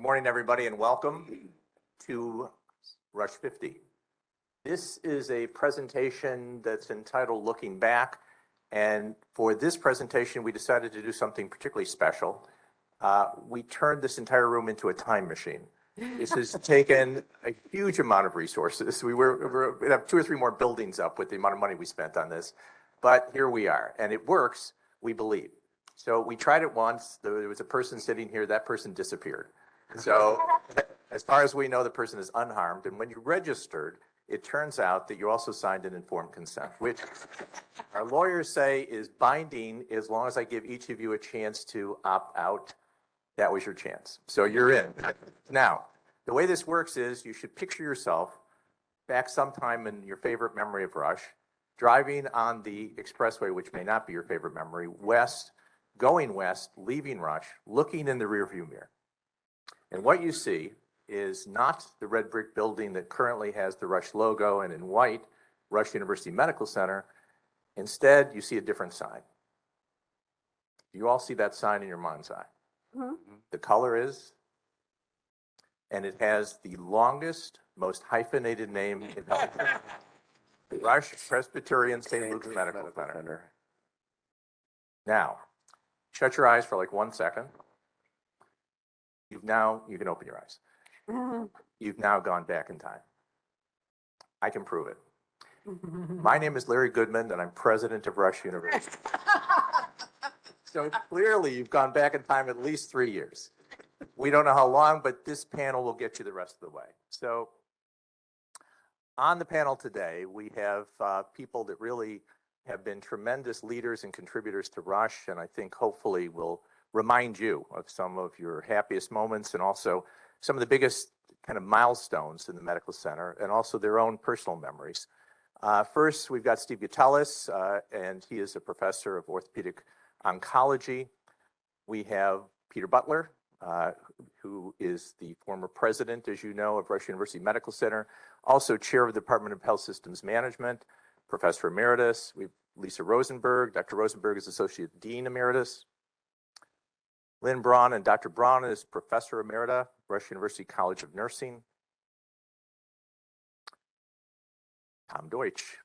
Morning, everybody, and welcome to Rush 50. This is a presentation that's entitled Looking Back, and for this presentation, we decided to do something particularly special. We turned this entire room into a time machine. This has taken a huge amount of resources. We'd have 2 or 3 more buildings up with the amount of money we spent on this, but here we are, and it works, we believe. So we tried it once. There was a person sitting here. That person disappeared. So as far as we know, the person is unharmed. And when you registered, it turns out that you also signed an informed consent, which our lawyers say is binding as long as I give each of you a chance to opt out. That was your chance. So you're in. Now, the way this works is you should picture yourself back sometime in your favorite memory of Rush, driving on the expressway, which may not be your favorite memory, west, going west, leaving Rush, looking in the rearview mirror. And what you see is not the red brick building that currently has the Rush logo and in white, Rush University Medical Center. Instead, you see a different sign. You all see that sign in your mind's eye. Mm-hmm. The color is, and it has the longest, most hyphenated name in healthcare. Rush Presbyterian St. Luke's Medical Center. Now, shut your eyes for like 1 second. You can open your eyes. You've now gone back in time. I can prove it. My name is Larry Goodman, and I'm president of Rush University. So clearly, you've gone back in time at least 3 years. We don't know how long, but this panel will get you the rest of the way. So on the panel today, we have people that really have been tremendous leaders and contributors to Rush, and I think hopefully will remind you of some of your happiest moments and also some of the biggest kind of milestones in the medical center and also their own personal memories. First, we've got Steve Gitelis, and he is a professor of orthopedic oncology. We have Peter Butler, who is the former president, as you know, of Rush University Medical Center, also chair of the Department of Health Systems Management, professor emeritus. We've Lisa Rosenberg. Dr. Rosenberg is associate dean emeritus. Lynne Braun, and Dr. Braun is professor emerita, Rush University College of Nursing. Tom Deutsch,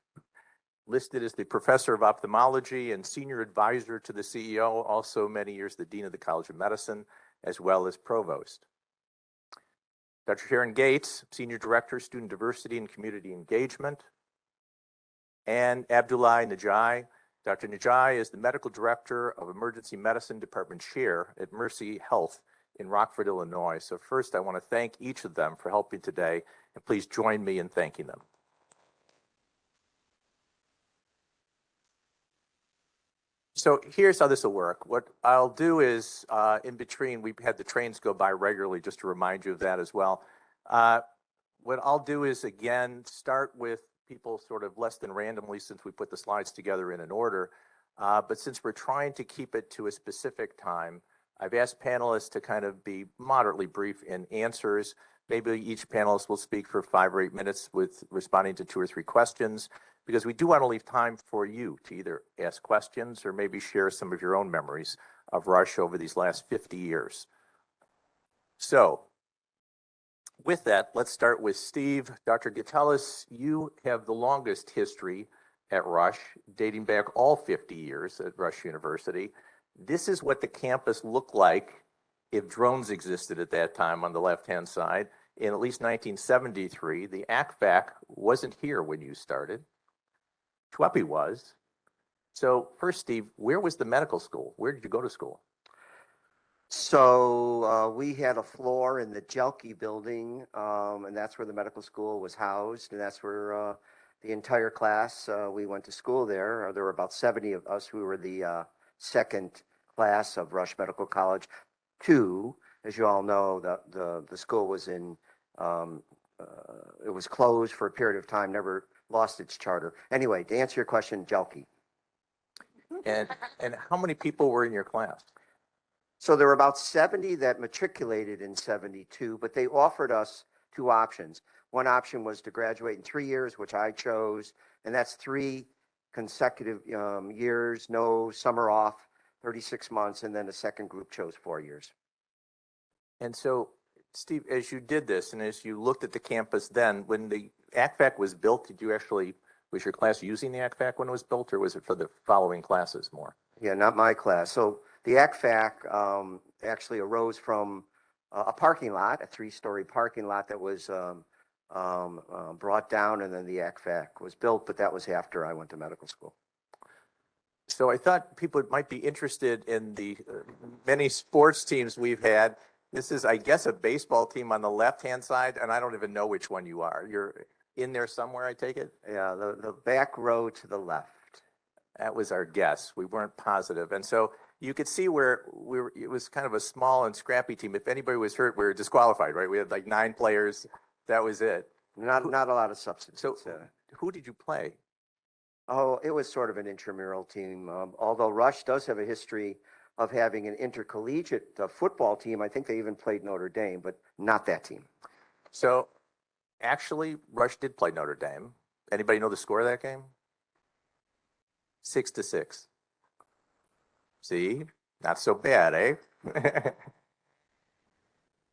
listed as the professor of ophthalmology and senior advisor to the CEO, also many years the dean of the College of Medicine, as well as provost. Dr. Sharon Gates, senior director, student diversity and community engagement. And Abdullah Najai. Dr. Najai is the medical director of emergency medicine department chair at Mercy Health in Rockford, Illinois. So first, I want to thank each of them for helping today, and please join me in thanking them. So here's how this will work. What I'll do is, in between, we've had the trains go by regularly, just to remind you of that as well. What I'll do is, again, start with people sort of less than randomly since we put the slides together in an order. But since we're trying to keep it to a specific time, I've asked panelists to kind of be moderately brief in answers. Maybe each panelist will speak for 5 or 8 minutes with responding to 2 or 3 questions, because we do want to leave time for you to either ask questions or maybe share some of your own memories of Rush over these last 50 years. So with that, let's start with Steve. Dr. Gitelis, you have the longest history at Rush, dating back all 50 years at Rush University. This is what the campus looked like if drones existed at that time on the left-hand side. In at least 1973, the ACFAC wasn't here when you started. TWEPI was. So first, Steve, where was the medical school? Where did you go to school? So we had a floor in the Jelke building, and that's where the medical school was housed, and that's where the entire class, we went to school there. There were about 70 of us who were the second class of Rush Medical College. 2, as you all know, the school was in, it was closed for a period of time, never lost its charter. Anyway, to answer your question, Jelke. And how many people were in your class? So there were about 70 that matriculated in 72, but they offered us 2 options. One option was to graduate in 3 years, which I chose, and that's 3 consecutive years, no summer off, 36 months, and then the second group chose 4 years. And so Steve, as you did this and as you looked at the campus then, when the ACFAC was built, was your class using the ACFAC when it was built, or was it for the following classes more? Yeah, not my class. So the ACFAC actually arose from a parking lot, a 3-story parking lot that was brought down, and then the ACFAC was built, but that was after I went to medical school. So I thought people might be interested in the many sports teams we've had. This is, I guess, a baseball team on the left-hand side, and I don't even know which one you are. You're in there somewhere, I take it? Yeah, the back row to the left. That was our guess. We weren't positive. And so you could see where it was kind of a small and scrappy team. If anybody was hurt, we were disqualified, right? We had like 9 players. That was it. Not a lot of substance. So who did you play? Oh, it was sort of an intramural team. Although Rush does have a history of having an intercollegiate football team. I think they even played Notre Dame, but not that team. So actually, Rush did play Notre Dame. Anybody know the score of that game? 6-6. See, not so bad, eh?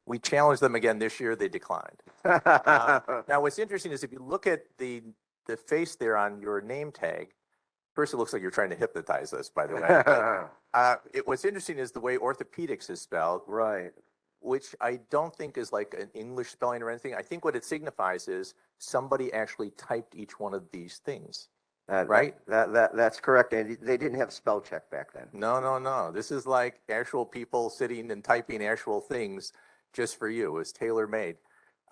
We challenged them again this year. They declined. Now, what's interesting is if you look at the face there on your name tag, first it looks like you're trying to hypnotize us, by the way. What's interesting is the way orthopedics is spelled. Right. Which I don't think is like an English spelling or anything. I think what it signifies is somebody actually typed each one of these things. Right? That's correct. And they didn't have spell check back then. No. This is like actual people sitting and typing actual things just for you. It was tailor-made.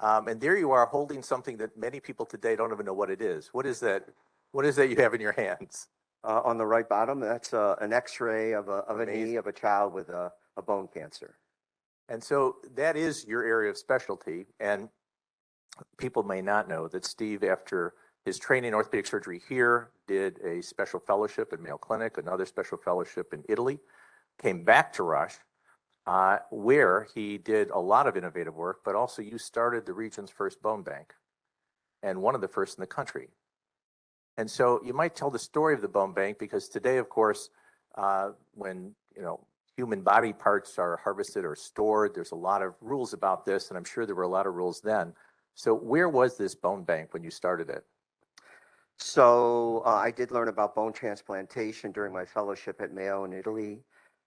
And there you are holding something that many people today don't even know what it is. What is that? What is that you have in your hands? On the right bottom, that's an X-ray of a knee of a child with a bone cancer. And so that is your area of specialty. And people may not know that Steve, after his training in orthopedic surgery here, did a special fellowship at Mayo Clinic, another special fellowship in Italy, came back to Rush, where he did a lot of innovative work, but also you started the region's first bone bank and one of the first in the country. And so you might tell the story of the bone bank because today, of course, when, human body parts are harvested or stored, there's a lot of rules about this, and I'm sure there were a lot of rules then. So where was this bone bank when you started it? So I did learn about bone transplantation during my fellowship at Mayo in Italy.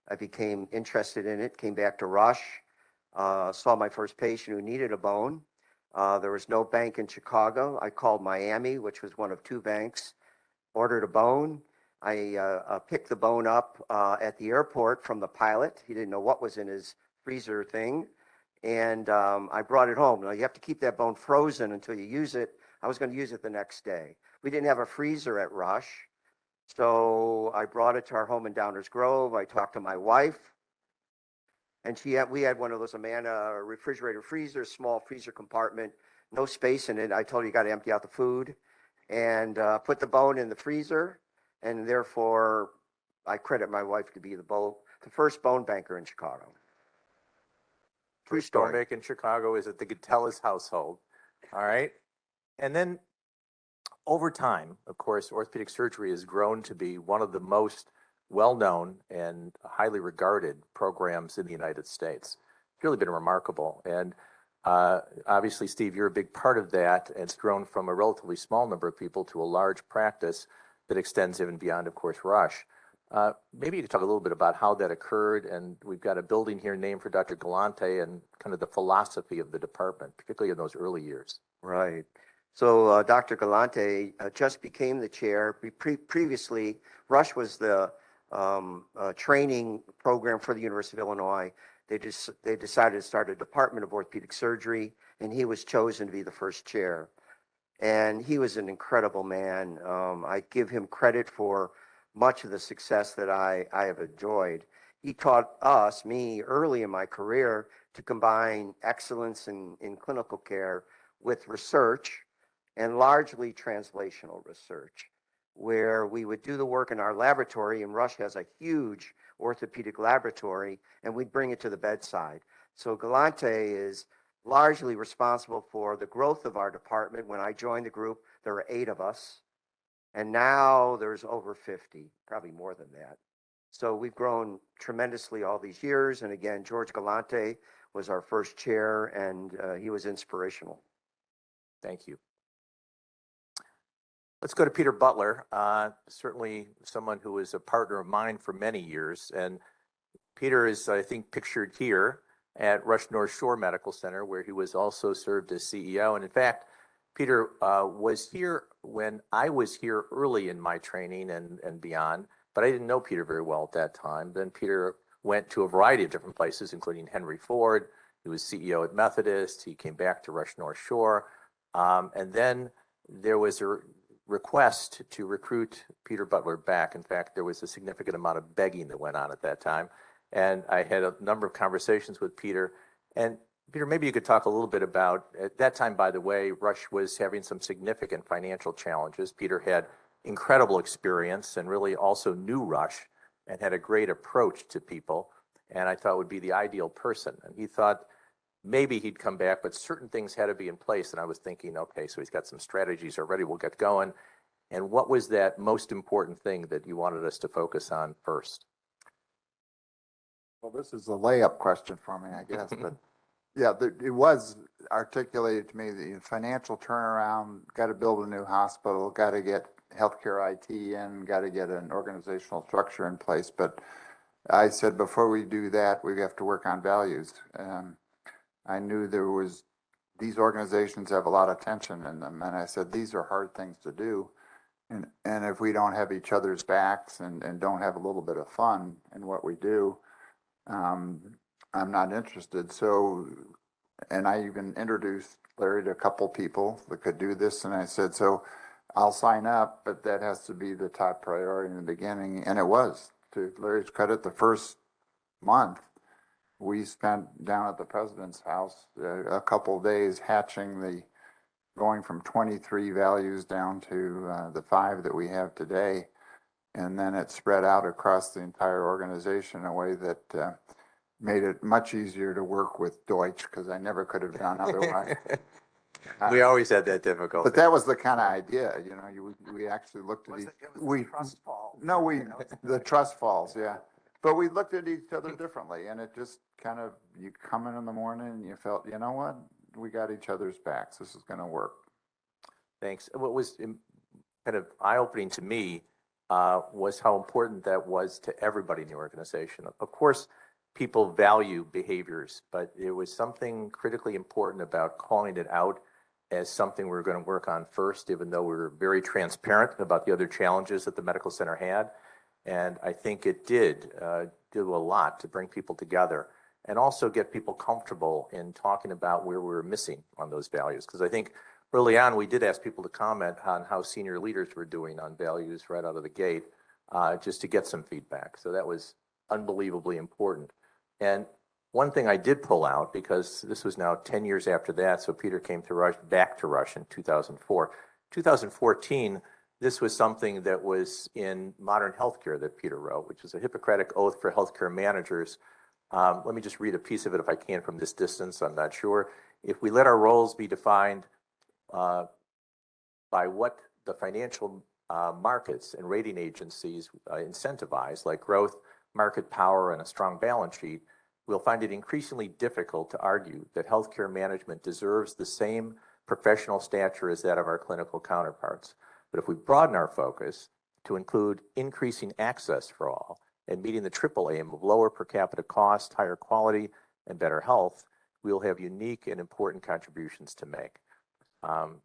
I became interested in it, came back to Rush, saw my first patient who needed a bone. There was no bank in Chicago. I called Miami, which was one of 2 banks, ordered a bone. I picked the bone up at the airport from the pilot. He didn't know what was in his freezer thing. And I brought it home. Now, you have to keep that bone frozen until you use it. I was going to use it the next day. We didn't have a freezer at Rush. So I brought it to our home in Downers Grove. I talked to my wife. And we had one of those Amana refrigerator freezers, small freezer compartment, no space in it. I told her you got to empty out the food and put the bone in the freezer. And therefore, I credit my wife to be the first bone banker in Chicago. True story. Bone bank in Chicago is at the Gitelis household. All right. And then over time, of course, orthopedic surgery has grown to be one of the most well-known and highly regarded programs in the United States. It's really been remarkable. And obviously, Steve, you're a big part of that. It's grown from a relatively small number of people to a large practice that extends even beyond, of course, Rush. Maybe you could talk a little bit about how that occurred. And we've got a building here named for Dr. Galante and kind of the philosophy of the department, particularly in those early years. Right. So Dr. Galante just became the chair. Previously, Rush was the training program for the University of Illinois. They decided to start a department of orthopedic surgery, and he was chosen to be the first chair. And he was an incredible man. I give him credit for much of the success that I have enjoyed. He taught me early in my career to combine excellence in clinical care with research, and largely translational research, where we would do the work in our laboratory, and Rush has a huge orthopedic laboratory, and we'd bring it to the bedside. So Galante is largely responsible for the growth of our department. When I joined the group, there were 8 of us, and now there's over 50, probably more than that. So we've grown tremendously all these years, and again, George Galante was our first chair, and he was inspirational. Thank you. Let's go to Peter Butler, certainly someone who was a partner of mine for many years. And Peter is, I think, pictured here at Rush North Shore Medical Center, where he was also served as CEO. And in fact, Peter was here when I was here early in my training and beyond, but I didn't know Peter very well at that time. Then Peter went to a variety of different places, including Henry Ford. He was CEO at Methodist. He came back to Rush North Shore. And then there was a request to recruit Peter Butler back. In fact, there was a significant amount of begging that went on at that time. And I had a number of conversations with Peter. And Peter, maybe you could talk a little bit about, at that time, by the way, Rush was having some significant financial challenges. Peter had incredible experience and really also knew Rush and had a great approach to people. And I thought would be the ideal person. And he thought maybe he'd come back, but certain things had to be in place. And I was thinking, okay, so he's got some strategies already. We'll get going. And what was that most important thing that you wanted us to focus on first? Well, this is a layup question for me, I guess, but yeah, it was articulated to me the financial turnaround, got to build a new hospital, got to get healthcare IT in, got to get an organizational structure in place. But I said, before we do that, we have to work on values. I knew these organizations have a lot of tension in them. And I said, these are hard things to do. And if we don't have each other's backs and don't have a little bit of fun in what we do, I'm not interested. So, and I even introduced Larry to a couple people that could do this. And I said, so I'll sign up, but that has to be the top priority in the beginning. And it was. To Larry's credit, the first month, we spent down at the president's house a couple of days hatching going from 23 values down to the 5 that we have today. And then it spread out across the entire organization in a way that made it much easier to work with Deutsch, because I never could have done otherwise. We always had that difficulty. But that was the kind of idea, we actually looked at the trust fall. No, the trust falls, yeah. But we looked at each other differently, and it just kind of, you come in the morning and you felt, you know what, we got each other's backs. This is going to work. Thanks. What was kind of eye-opening to me was how important that was to everybody in the organization. Of course, people value behaviors, but there was something critically important about calling it out as something we were going to work on first, even though we were very transparent about the other challenges that the medical center had. And I think it did do a lot to bring people together and also get people comfortable in talking about where we were missing on those values. Because I think early on, we did ask people to comment on how senior leaders were doing on values right out of the gate, just to get some feedback. So that was unbelievably important. And one thing I did pull out, because this was now 10 years after that, so Peter came to back to Rush in 2004. 2014, this was something that was in Modern Healthcare that Peter wrote, which is a Hippocratic Oath for healthcare managers. Let me just read a piece of it if I can from this distance. I'm not sure. If we let our roles be defined by what the financial markets and rating agencies incentivize, like growth, market power, and a strong balance sheet, we'll find it increasingly difficult to argue that healthcare management deserves the same professional stature as that of our clinical counterparts. But if we broaden our focus to include increasing access for all and meeting the triple aim of lower per capita cost, higher quality, and better health, we'll have unique and important contributions to make.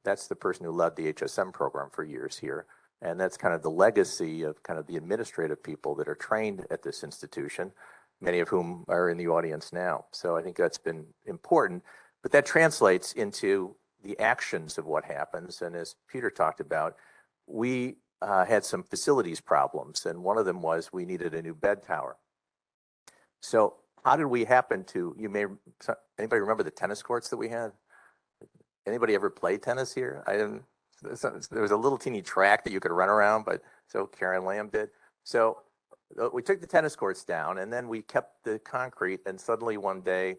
That's the person who led the HSM program for years here. And that's kind of the legacy of kind of the administrative people that are trained at this institution, many of whom are in the audience now. So I think that's been important. But that translates into the actions of what happens. And as Peter talked about, we had some facilities problems. And one of them was we needed a new bed tower. So how did we happen to, anybody remember the tennis courts that we had? Anybody ever play tennis here? I didn't. There was a little teeny track that you could run around, but so Karen Lamb did. So we took the tennis courts down, and then we kept the concrete, and suddenly one day,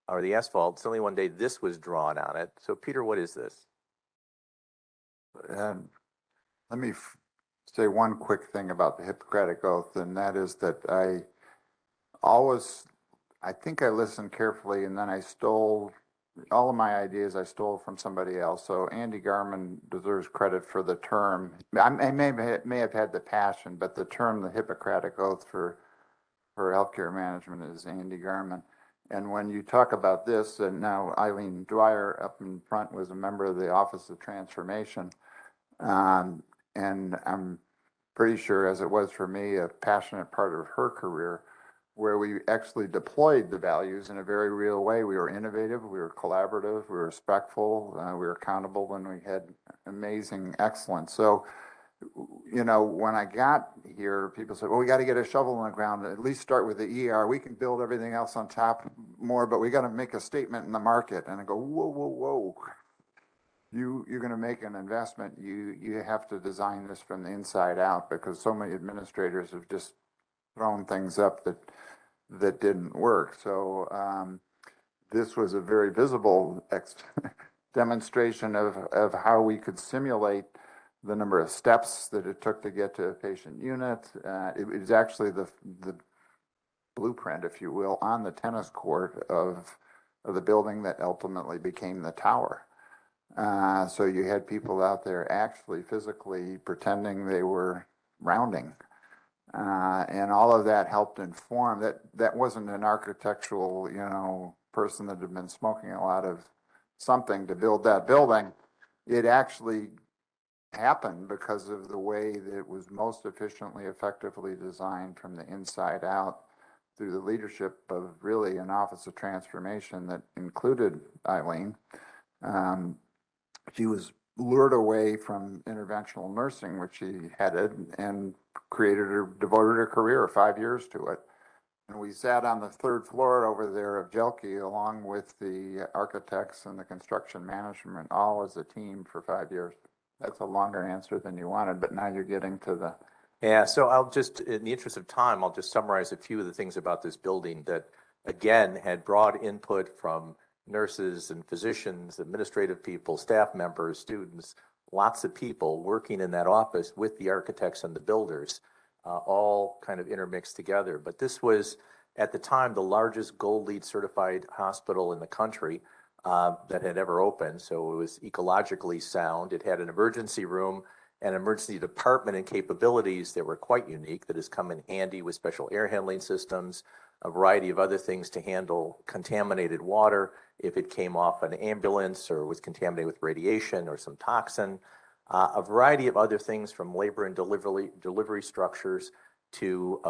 or the asphalt, suddenly one day this was drawn on it. So Peter, what is this? Let me say one quick thing about the Hippocratic Oath, and that is that I always I think I listened carefully, and then I stole all of my ideas. I stole from somebody else. So Andy Garman deserves credit for the term. I may have had the passion, but the term, the Hippocratic Oath for healthcare management, is Andy Garman. And when you talk about this, and now Eileen Dwyer up in front was a member of the Office of Transformation, and I'm pretty sure, as it was for me, a passionate part of her career, where we actually deployed the values in a very real way. We were innovative, we were collaborative, we were respectful, we were accountable, and we had amazing excellence. So, you know, when I got here, people said, well, we got to get a shovel in the ground, at least start with the ER. We can build everything else on top more, but we got to make a statement in the market. And I go, whoa, whoa, whoa. You're going to make an investment. You have to design this from the inside out, because so many administrators have just thrown things up that didn't work. So this was a very visible demonstration of how we could simulate the number of steps that it took to get to a patient unit. It was actually the blueprint, if you will, on the tennis court of the building that ultimately became the tower. So you had people out there actually physically pretending they were rounding. And all of that helped inform that wasn't an architectural, you know, person that had been smoking a lot of something to build that building. It actually happened because of the way that it was most efficiently, effectively designed from the inside out through the leadership of really an Office of Transformation that included Eileen. She was lured away from interventional nursing, which she headed, and devoted her career 5 years to it. And we sat on the third floor over there of Jelke, along with the architects and the construction management, all as a team for 5 years. That's a longer answer than you wanted, but now you're getting to the... Yeah, so I'll just, in the interest of time, I'll just summarize a few of the things about this building that, again, had broad input from nurses and physicians, administrative people, staff members, students, lots of people working in that office with the architects and the builders, all kind of intermixed together. But this was, at the time, the largest Gold LEED certified hospital in the country that had ever opened. So it was ecologically sound. It had an emergency room and emergency department and capabilities that were quite unique, that has come in handy with special air handling systems, a variety of other things to handle contaminated water if it came off an ambulance or was contaminated with radiation or some toxin, a variety of other things, from labor and delivery structures to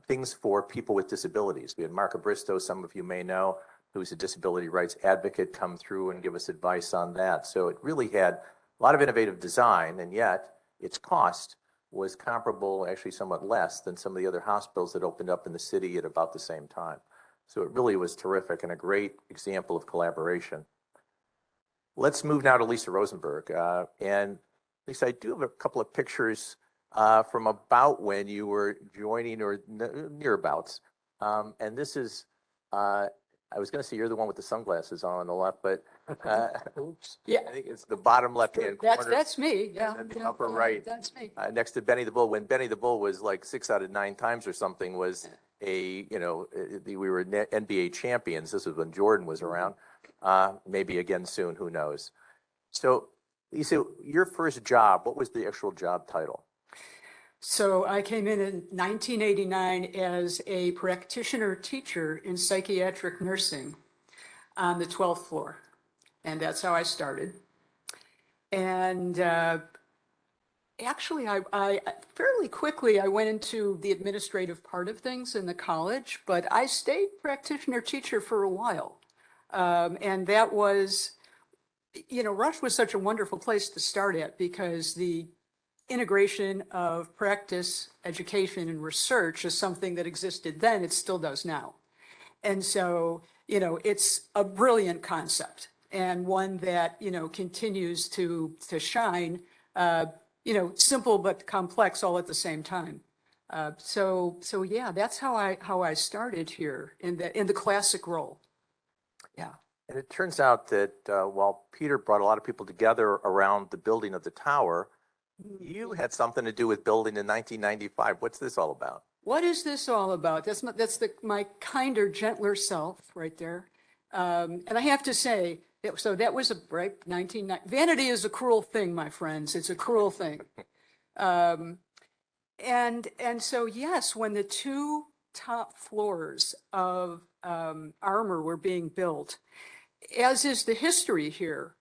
things for people with disabilities. We had Mark Bristow, some of you may know, who's a disability rights advocate, come through and give us advice on that. So it really had a lot of innovative design, and yet its cost was comparable, actually somewhat less, than some of the other hospitals that opened up in the city at about the same time. So it really was terrific and a great example of collaboration. Let's move now to Lisa Rosenberg. And Lisa, I do have a couple of pictures from about when you were joining, or nearabouts. And this is, I was going to say you're the one with the sunglasses on the left, but oops. Yeah. I think it's the bottom left-hand corner. That's me, yeah. And the upper right. That's me. Next to Benny the Bull, when Benny the Bull was like 6 out of 9 times or something, was we were NBA champions. This was when Jordan was around. Maybe again soon, who knows. So Lisa, your first job, what was the actual job title? So I came in 1989 as a practitioner teacher in psychiatric nursing on the 12th floor. And that's how I started. And actually, I fairly quickly, I went into the administrative part of things in the college, but I stayed practitioner teacher for a while. And that was, Rush was such a wonderful place to start at, because the integration of practice, education, and research is something that existed then. It still does now. And so, it's a brilliant concept, and one that, continues to shine, simple but complex all at the same time. So yeah, that's how I started here in the classic role. Yeah. And it turns out that while Peter brought a lot of people together around the building of the tower, you had something to do with building in 1995. What's this all about? what is this all about? That's my kinder, gentler self right there. And I have to say, so that was right, 1990. Vanity is a cruel thing, my friends. It's a cruel thing. And so, yes, when the two top floors of Armour were being built, as is the history here,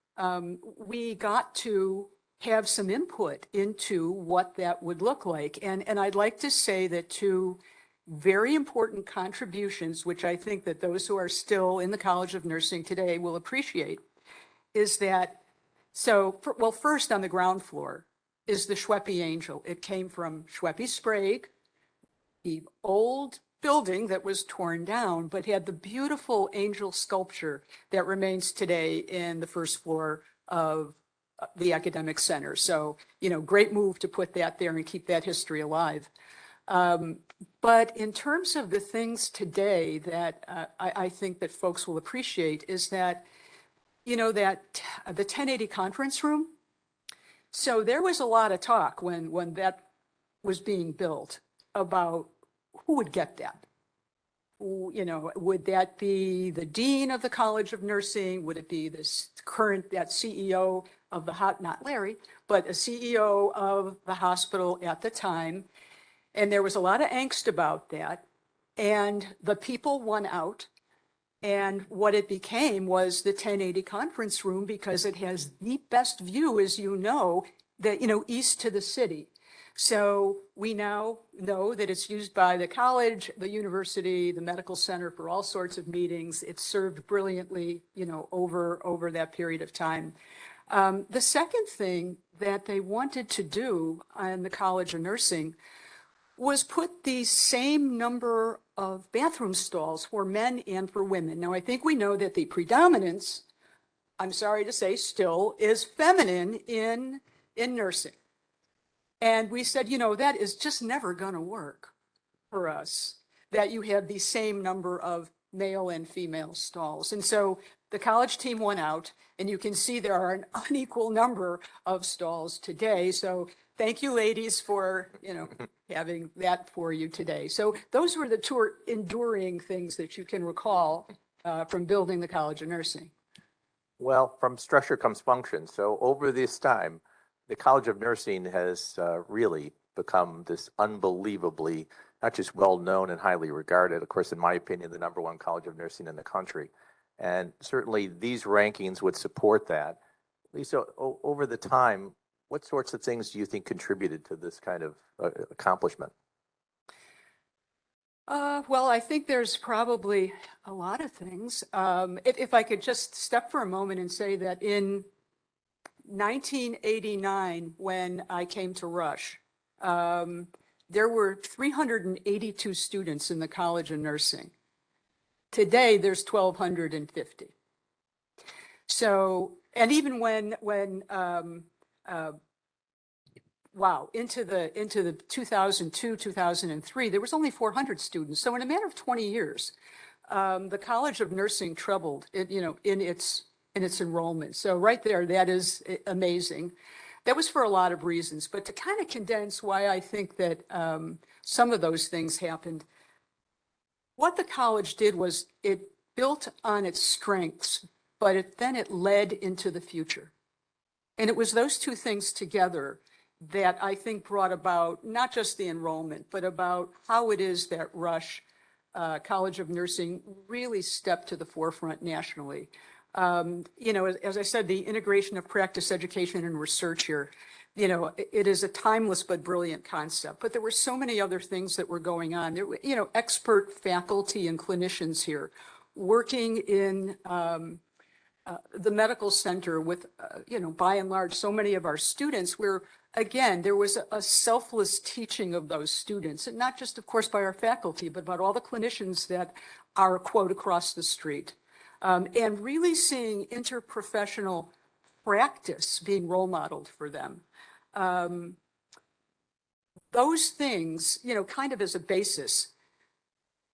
we got to have some input into what that would look like. And I'd like to say that two very important contributions, which I think that those who are still in the College of Nursing today will appreciate, is that, well, first on the ground floor is the Schweppe Angel. It came from Schweppe Sprague, the old building that was torn down, but had the beautiful angel sculpture that remains today in the first floor of the academic center. So, great move to put that there and keep that history alive. But in terms of the things today that I think that folks will appreciate is that, that the 1080 conference room. So there was a lot of talk when that was being built about who would get that. Would that be the dean of the College of Nursing? Would it be this that CEO of not Larry, but a CEO of the hospital at the time? And there was a lot of angst about that. And the people won out. And what it became was the 1080 conference room, because it has the best view, as that, east to the city. So we now know that it's used by the college, the university, the medical center for all sorts of meetings. It's served brilliantly, over that period of time. The second thing that they wanted to do in the College of Nursing was put the same number of bathroom stalls for men and for women. Now, I think we know that the predominance, I'm sorry to say, still is feminine in nursing. And we said, that is just never going to work for us, that you have the same number of male and female stalls. And so the college team went out, and you can see there are an unequal number of stalls today. So thank you, ladies, for, having that for you today. So those were the two enduring things that you can recall from building the College of Nursing. Well, from structure comes function. So over this time, the College of Nursing has really become this unbelievably, not just well-known and highly regarded, of course, in my opinion, the #1 College of Nursing in the country. And certainly these rankings would support that. Lisa, over the time, what sorts of things do you think contributed to this kind of accomplishment? Well, I think there's probably a lot of things. If I could just step for a moment and say that in 1989, when I came to Rush, there were 382 students in the College of Nursing. Today, there's 1,250. So, and even when into the 2002, 2003, there was only 400 students. So in a matter of 20 years, the College of Nursing trebled, in its enrollment. So right there, that is amazing. That was for a lot of reasons, but to kind of condense why I think that some of those things happened, what the college did was it built on its strengths, but then it led into the future. And it was those two things together that I think brought about not just the enrollment, but about how it is that Rush College of Nursing really stepped to the forefront nationally. As I said, the integration of practice, education, and research here, it is a timeless but brilliant concept. But there were so many other things that were going on. There were, expert faculty and clinicians here working in the medical center with, by and large, so many of our students where, again, there was a selfless teaching of those students, and not just, of course, by our faculty, but about all the clinicians that are, quote, across the street. And really seeing interprofessional practice being role modeled for them. Those things, kind of as a basis.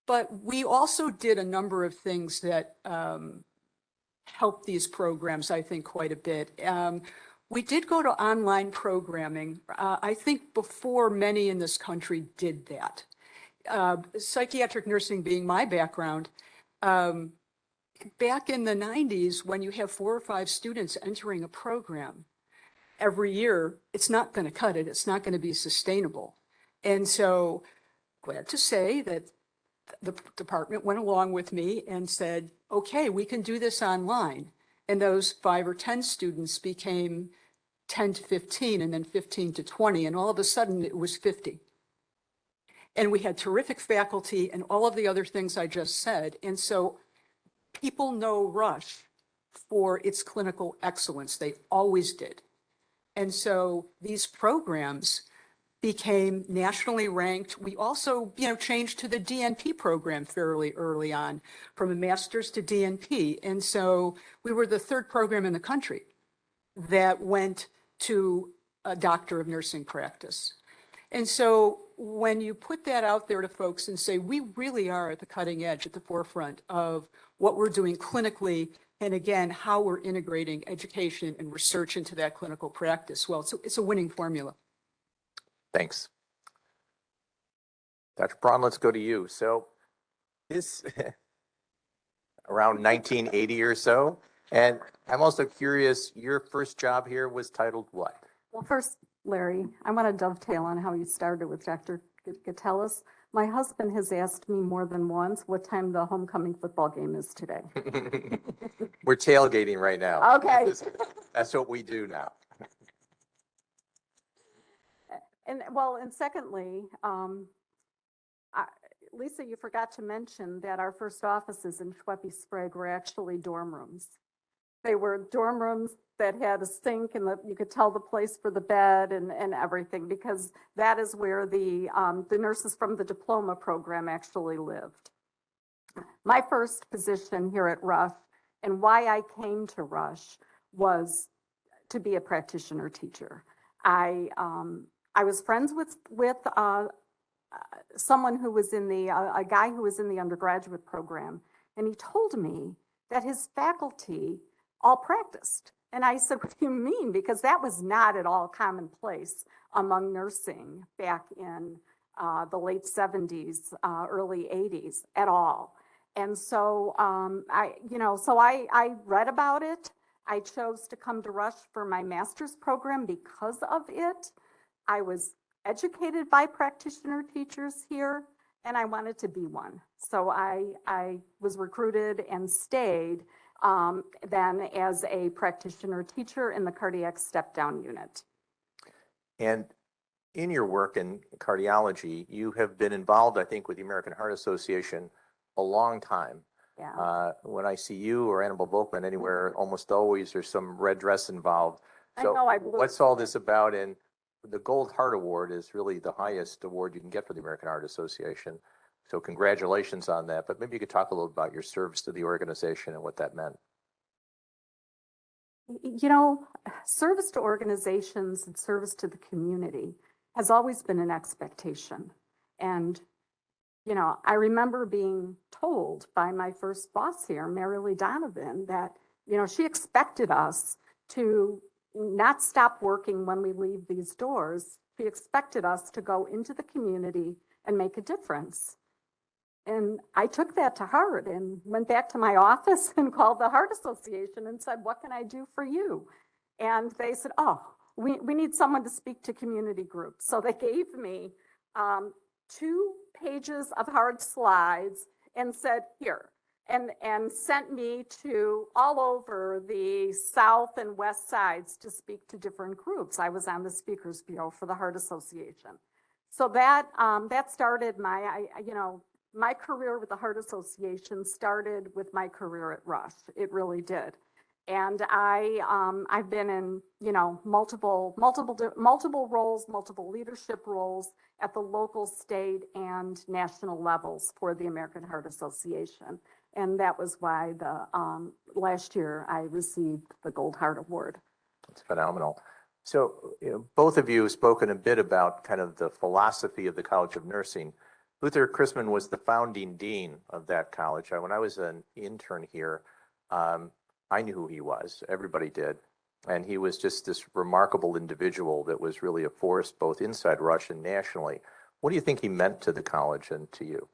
But we also did a number of things that helped these programs, I think, quite a bit. We did go to online programming, I think before many in this country did that. psychiatric nursing being my background, back in the 90s, when you have 4 or 5 students entering a program every year, it's not going to cut it. It's not going to be sustainable. And so glad to say that the department went along with me and said, okay, we can do this online. And those 5 or 10 students became 10 to 15 and then 15 to 20. And all of a sudden it was 50. And we had terrific faculty and all of the other things I just said. And so people know Rush for its clinical excellence. They always did. And so these programs became nationally ranked. We also, changed to the DNP program fairly early on, from a master's to DNP. And so we were the 3rd program in the country that went to a doctor of nursing practice. And so when you put that out there to folks and say, we really are at the cutting edge, at the forefront of what we're doing clinically, and again, how we're integrating education and research into that clinical practice, well, it's a winning formula. Thanks. Dr. Braun, let's go to you. So this around 1980 or so, and I'm also curious, your first job here was titled what? Well, first, Larry, I want to dovetail on how you started with Dr. Gitelis. My husband has asked me more than once what time the homecoming football game is today. We're tailgating right now. Okay. That's what we do now. And secondly, Lisa, you forgot to mention that our first offices in Schweppe Sprague were actually dorm rooms. They were dorm rooms that had a sink and you could tell the place for the bed and everything, because that is where the nurses from the diploma program actually lived. My first position here at Rush, and why I came to Rush, was to be a practitioner teacher. I was friends with someone who was in a guy who was in the undergraduate program, and he told me that his faculty all practiced. And I said, what do you mean? Because that was not at all commonplace among nursing back in the late 70s, early 80s at all. And so I read about it. I chose to come to Rush for my master's program because of it. I was educated by practitioner teachers here, and I wanted to be one. So I was recruited and stayed then as a practitioner teacher in the cardiac step-down unit. And in your work in cardiology, you have been involved, I think, with the American Heart Association a long time. Yeah. When I see you or Annabelle Volkman anywhere, almost always there's some red dress involved. So what's all this about? And the Gold Heart Award is really the highest award you can get for the American Heart Association. So congratulations on that. But maybe you could talk a little about your service to the organization and what that meant. Service to organizations and service to the community has always been an expectation. And, I remember being told by my first boss here, Mary Lee Donovan, that, she expected us to not stop working when we leave these doors. She expected us to go into the community and make a difference. And I took that to heart and went back to my office and called the Heart Association and said, what can I do for you? And they said, we need someone to speak to community groups. So they gave me 2 pages of hard slides and said, here, and sent me to all over the south and west sides to speak to different groups. I was on the Speakers Bureau for the Heart Association. So that started my career with the Heart Association started with my career at Rush. It really did. And I've been in, multiple roles, multiple leadership roles at the local, state, and national levels for the American Heart Association. And that was why last year I received the Gold Heart Award. It's phenomenal. So both of you have spoken a bit about kind of the philosophy of the College of Nursing. Luther Chrisman was the founding dean of that college. When I was an intern here, I knew who he was. Everybody did. And he was just this remarkable individual that was really a force both inside Rush and nationally. What do you think he meant to the college and to you?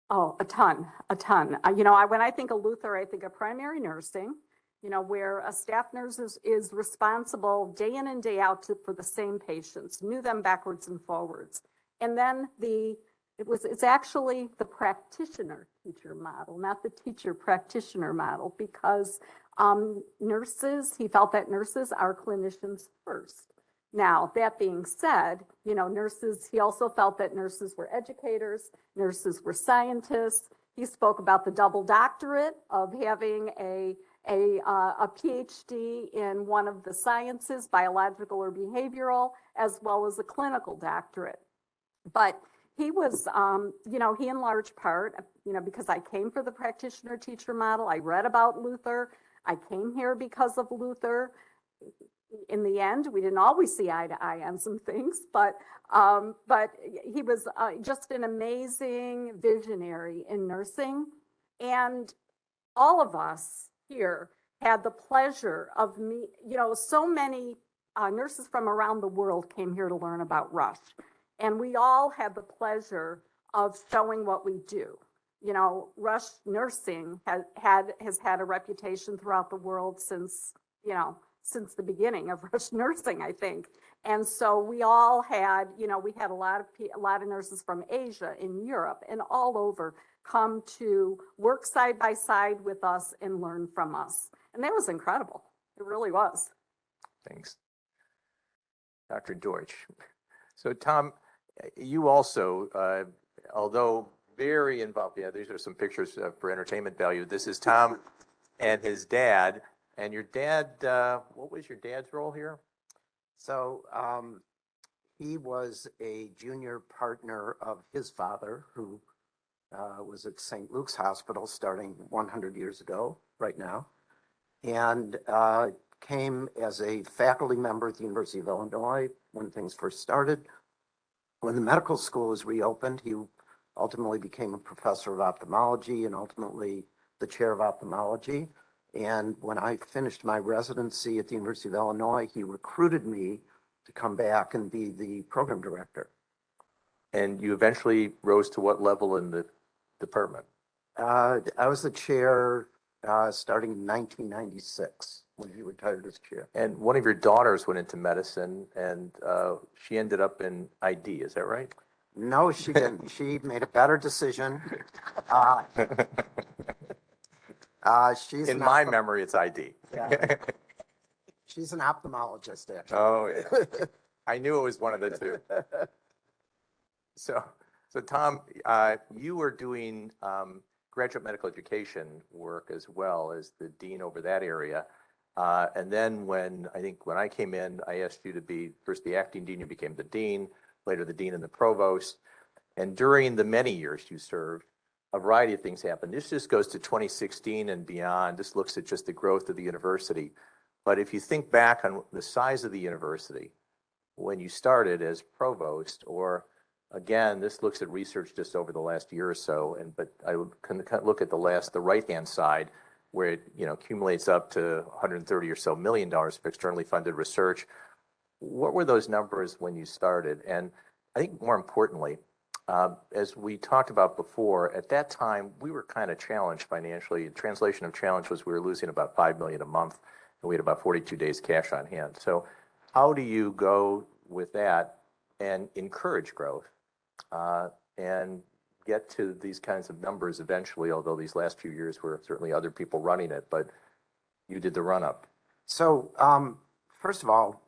Oh, a ton, a ton. When I think of Luther, I think of primary nursing, where a staff nurse is responsible day in and day out for the same patients, knew them backwards and forwards. And then it's actually the practitioner teacher model, not the teacher practitioner model, because he felt that nurses are clinicians first. Now, that being said, nurses, he also felt that nurses were educators, nurses were scientists. He spoke about the double doctorate of having a PhD in one of the sciences, biological or behavioral, as well as a clinical doctorate. But he was, he in large part, because I came for the practitioner teacher model, I read about Luther, I came here because of Luther. In the end, we didn't always see eye to eye on some things, but he was just an amazing visionary in nursing. And all of us here had the pleasure of so many nurses from around the world came here to learn about Rush. And we all had the pleasure of showing what we do. Rush nursing has had a reputation throughout the world since the beginning of Rush nursing, I think. And so we all had, we had a lot of nurses from Asia and Europe and all over come to work side by side with us and learn from us. And that was incredible. It really was. Thanks. Dr. Deutsch. So Tom, you also, although very involved, these are some pictures for entertainment value. This is Tom and his dad. And your dad, what was your dad's role here? So he was a junior partner of his father, who was at St. Luke's Hospital starting 100 years ago, right now, and came as a faculty member at the University of Illinois when things first started. When the medical school was reopened, he ultimately became a professor of ophthalmology and ultimately the chair of ophthalmology. And when I finished my residency at the University of Illinois, he recruited me to come back and be the program director. And you eventually rose to what level in the department? I was the chair starting in 1996 when he retired as chair. And one of your daughters went into medicine, and she ended up in ID. Is that right? No, she didn't. She made a better decision. In my memory, it's ID. Yeah. She's an ophthalmologist, actually. Oh, yeah. I knew it was one of the two. So Tom, you were doing graduate medical education work as well as the dean over that area. And then when I came in, I asked you to be first the acting dean, you became the dean, later the dean and the provost. And during the many years you served, a variety of things happened. This just goes to 2016 and beyond. This looks at just the growth of the university. But if you think back on the size of the university when you started as provost, or again, this looks at research just over the last year or so. But I can look at the right-hand side where it accumulates up to $130 or so million of externally funded research. What were those numbers when you started? And I think more importantly, as we talked about before, at that time, we were kind of challenged financially. The translation of challenge was we were losing about $5 million a month, and we had about 42 days cash on hand. So how do you go with that and encourage growth and get to these kinds of numbers eventually, although these last few years were certainly other people running it, but you did the run-up. So first of all,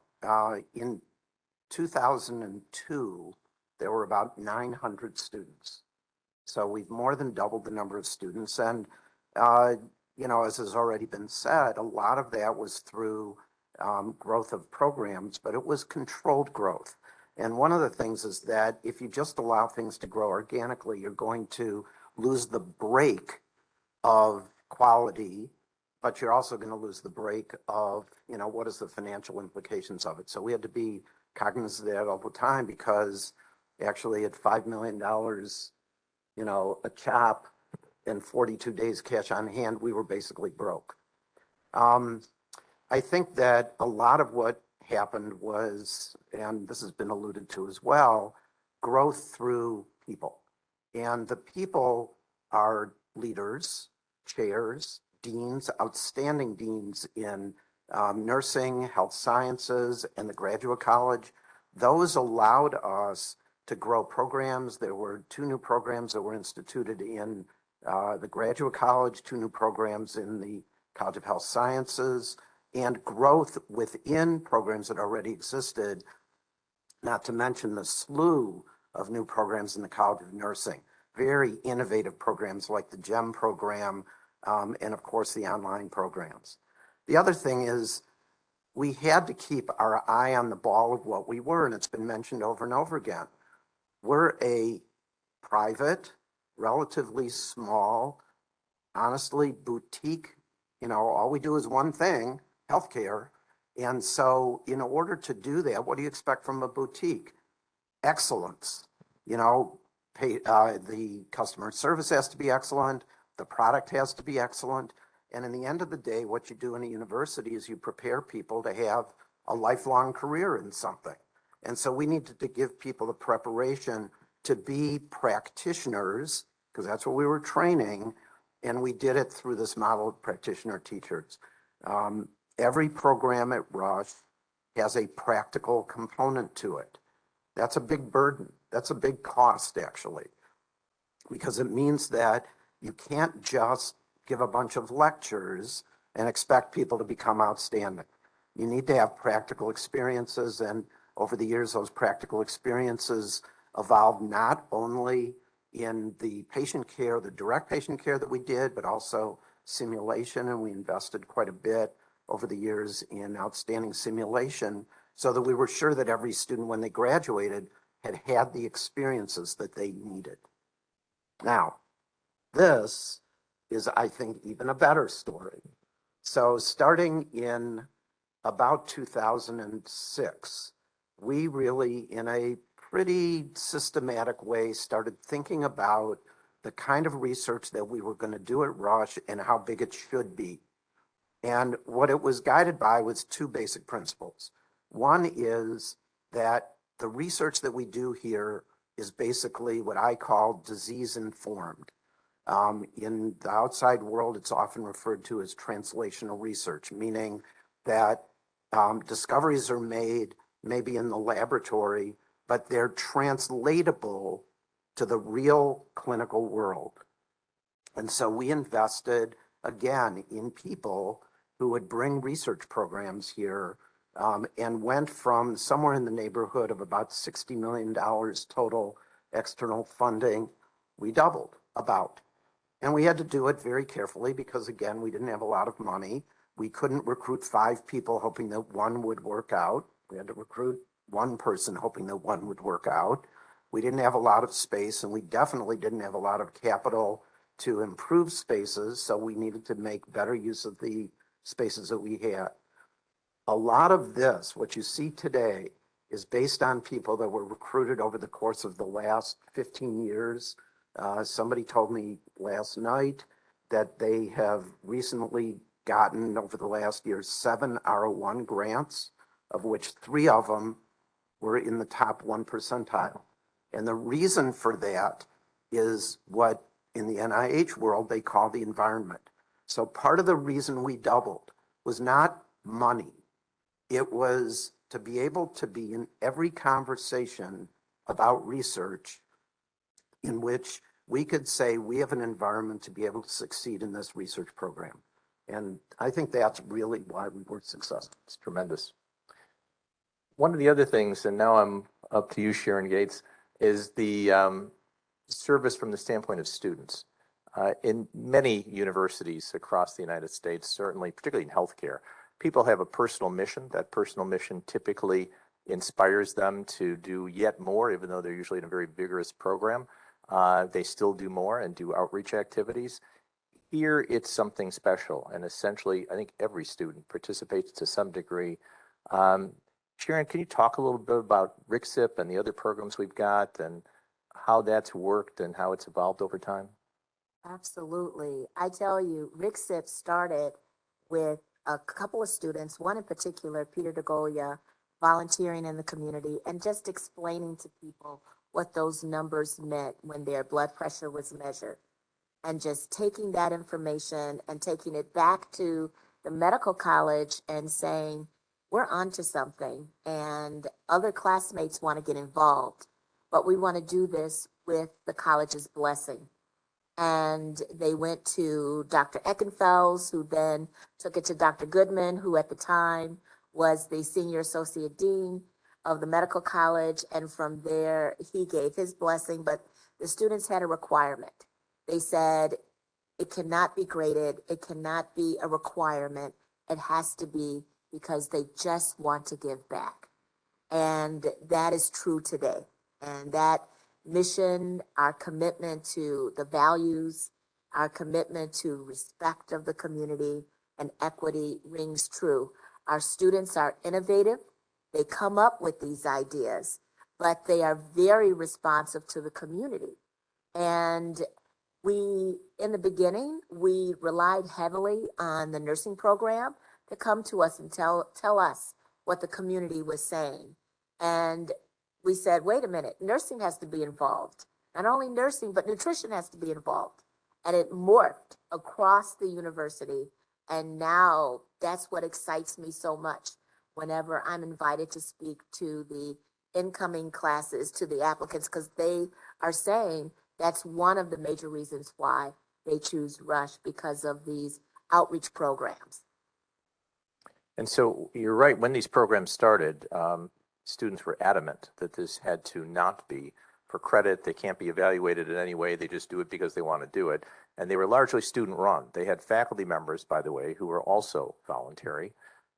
in 2002, there were about 900 students. So we've more than doubled the number of students. And, as has already been said, a lot of that was through growth of programs, but it was controlled growth. And one of the things is that if you just allow things to grow organically, you're going to lose the break of quality, but you're also going to lose the break of, what is the financial implications of it. So we had to be cognizant of that all the time, because actually at $5 million, a chop and 42 days cash on hand, we were basically broke. I think that a lot of what happened was, and this has been alluded to as well, growth through people. And the people are leaders, chairs, deans, outstanding deans in nursing, health sciences, and the graduate college. Those allowed us to grow programs. There were 2 new programs that were instituted in the graduate college, 2 new programs in the College of Health Sciences, and growth within programs that already existed, not to mention the slew of new programs in the College of Nursing. Very innovative programs like the GEM program, and of course the online programs. The other thing is we had to keep our eye on the ball of what we were, and it's been mentioned over and over again. We're a private, relatively small, honestly boutique, all we do is one thing, healthcare. And so in order to do that, what do you expect from a boutique? Excellence. The customer service has to be excellent. The product has to be excellent. And in the end of the day, what you do in a university is you prepare people to have a lifelong career in something. And so we needed to give people the preparation to be practitioners, because that's what we were training. And we did it through this model of practitioner teachers. Every program at Rush has a practical component to it. That's a big burden. That's a big cost, actually, because it means that you can't just give a bunch of lectures and expect people to become outstanding. You need to have practical experiences, and over the years, those practical experiences evolved not only in the patient care, the direct patient care that we did, but also simulation, and we invested quite a bit over the years in outstanding simulation so that we were sure that every student, when they graduated, had had the experiences that they needed. Now, this is, I think, even a better story. So starting in about 2006, we really, in a pretty systematic way, started thinking about the kind of research that we were going to do at Rush and how big it should be. And what it was guided by was 2 basic principles. One is that the research that we do here is basically what I call disease-informed. In the outside world, it's often referred to as translational research, meaning that discoveries are made maybe in the laboratory, but they're translatable to the real clinical world. And so we invested, again, in people who would bring research programs here, and went from somewhere in the neighborhood of about $60 million total external funding. We doubled about. And we had to do it very carefully because, again, we didn't have a lot of money. We couldn't recruit 5 people hoping that one would work out. We had to recruit 1 person hoping that one would work out. We didn't have a lot of space, and we definitely didn't have a lot of capital to improve spaces, so we needed to make better use of the spaces that we had. A lot of this, what you see today, is based on people that were recruited over the course of the last 15 years. Somebody told me last night that they have recently gotten, over the last year, 7 R01 grants, of which 3 of them were in the top 1 percentile. And the reason for that is what in the NIH world they call the environment. So part of the reason we doubled was not money. It was to be able to be in every conversation about research in which we could say we have an environment to be able to succeed in this research program. And I think that's really why we were successful. It's tremendous. One of the other things, and now I'm up to you, Sharon Gates, is the service from the standpoint of students. In many universities across the United States, certainly, particularly in healthcare, people have a personal mission. That personal mission typically inspires them to do yet more, even though they're usually in a very vigorous program. They still do more and do outreach activities. Here, it's something special, and essentially, I think every student participates to some degree. Sharon, can you talk a little bit about RCSIP and the other programs we've got and how that's worked and how it's evolved over time? Absolutely. I tell you, RCSIP started with a couple of students, one in particular, Peter DeGolia, volunteering in the community and just explaining to people what those numbers meant when their blood pressure was measured. And just taking that information and taking it back to the medical college and saying, we're onto something and other classmates want to get involved, but we want to do this with the college's blessing. And they went to Dr. Eckenfels, who then took it to Dr. Goodman, who at the time was the senior associate dean of the medical college. And from there, he gave his blessing, but the students had a requirement. They said, it cannot be graded. It cannot be a requirement. It has to be because they just want to give back. And that is true today. And that mission, our commitment to the values, our commitment to respect of the community and equity rings true. Our students are innovative. They come up with these ideas, but they are very responsive to the community. And in the beginning, we relied heavily on the nursing program to come to us and tell us what the community was saying. And we said, wait a minute, nursing has to be involved. Not only nursing, but nutrition has to be involved. And it morphed across the university. And now that's what excites me so much whenever I'm invited to speak to the incoming classes, to the applicants, because they are saying that's one of the major reasons why they choose Rush, because of these outreach programs. And so you're right, when these programs started, students were adamant that this had to not be for credit. They can't be evaluated in any way. They just do it because they want to do it. And they were largely student run. They had faculty members, by the way, who were also voluntary,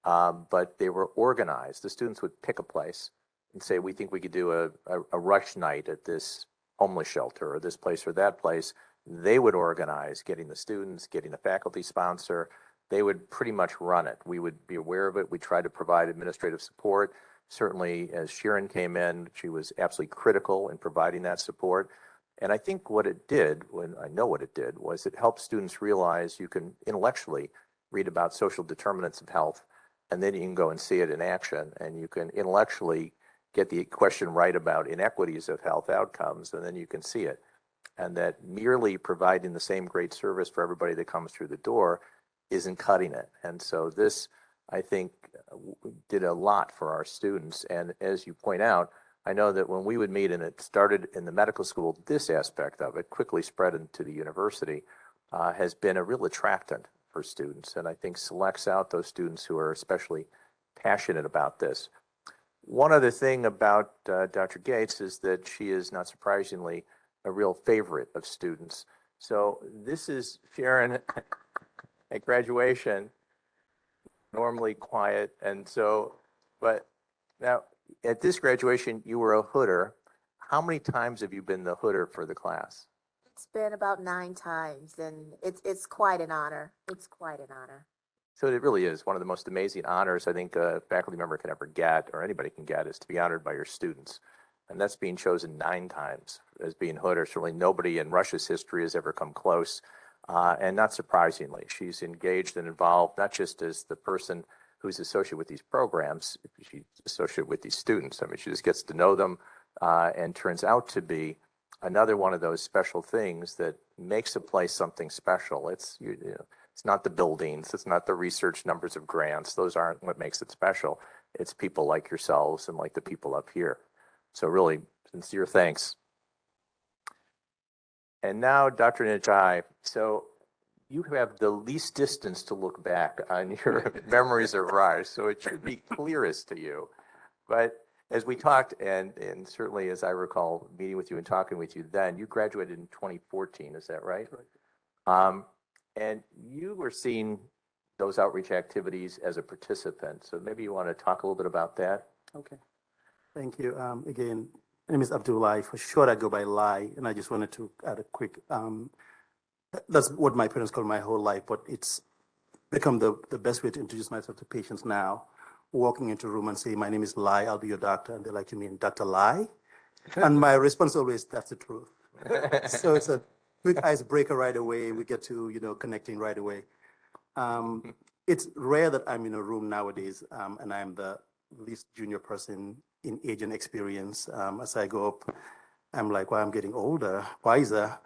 but they were organized. The students would pick a place and say, we think we could do a rush night at this homeless shelter or this place or that place. They would organize getting the students, getting the faculty sponsor. They would pretty much run it. We would be aware of it. We tried to provide administrative support. Certainly, as Sharon came in, she was absolutely critical in providing that support. And I think what it did, was it helped students realize you can intellectually read about social determinants of health, and then you can go and see it in action, and you can intellectually get the question right about inequities of health outcomes, and then you can see it. And that merely providing the same great service for everybody that comes through the door isn't cutting it. And so this, I think, did a lot for our students. And as you point out, I know that when we would meet, and it started in the medical school, this aspect of it quickly spread into the university, has been a real attractant for students. And I think selects out those students who are especially passionate about this. One other thing about Dr. Gates is that she is, not surprisingly, a real favorite of students. So this is Sharon at graduation, normally quiet. And so, but now at this graduation, you were a hooder. How many times have you been the hooder for the class? It's been about 9 times, and it's quite an honor. It's quite an honor. So it really is one of the most amazing honors I think a faculty member can ever get, or anybody can get, is to be honored by your students. And that's being chosen 9 times as being hooder. Certainly nobody in Rush's history has ever come close. And not surprisingly, she's engaged and involved, not just as the person who's associated with these programs, she's associated with these students. I mean, she just gets to know them and turns out to be another one of those special things that makes a place something special. It's not the buildings, it's not the research numbers of grants. Those aren't what makes it special. It's people like yourselves and like the people up here. So really, sincere thanks. And now, Dr. Najai, so you have the least distance to look back on your memories of Rush, so it should be clearest to you. But as we talked, and certainly as I recall meeting with you and talking with you then, you graduated in 2014, is that right? Right. And you were seeing those outreach activities as a participant. So maybe you want to talk a little bit about that. Okay. Thank you. Again, my name is Abdullah. For short, I go by Lai, and I just wanted to add a quick, that's what my parents call my whole life, but it's become the best way to introduce myself to patients now. Walking into a room and say, my name is Lai, I'll be your doctor. And they like to mean Dr. Lai. And my response always, that's the truth. So it's a quick icebreaker right away. We get to, connecting right away. It's rare that I'm in a room nowadays, and I'm the least junior person in age and experience. As I go up, I'm like, well, I'm getting older, wiser.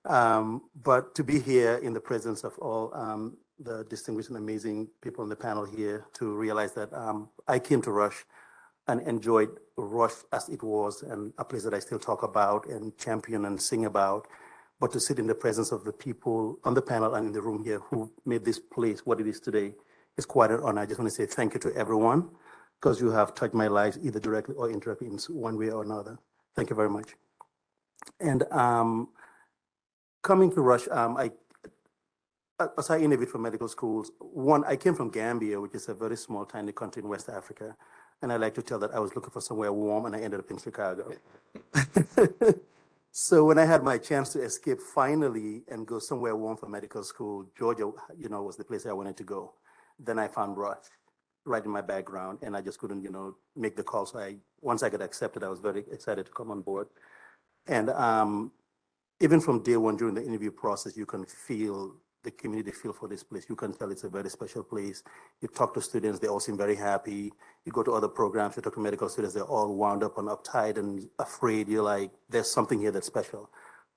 But to be here in the presence of all the distinguished and amazing people on the panel here, to realize that I came to Rush and enjoyed Rush as it was, and a place that I still talk about and champion and sing about. But to sit in the presence of the people on the panel and in the room here who made this place what it is today is quite an honor. I just want to say thank you to everyone, because you have touched my life either directly or indirectly in one way or another. Thank you very much. And coming to Rush, as I innovated for medical schools, one, I came from Gambia, which is a very small, tiny country in West Africa. And I like to tell that I was looking for somewhere warm, and I ended up in Chicago. So when I had my chance to escape finally and go somewhere warm for medical school, Georgia, was the place I wanted to go. Then I found Rush right in my background, and I just couldn't, make the call. So once I got accepted, I was very excited to come on board. And even from day one during the interview process, you can feel the community feel for this place. You can tell it's a very special place. You talk to students, they all seem very happy. You go to other programs, you talk to medical students, they're all wound up and uptight and afraid. You're like, there's something here that's special.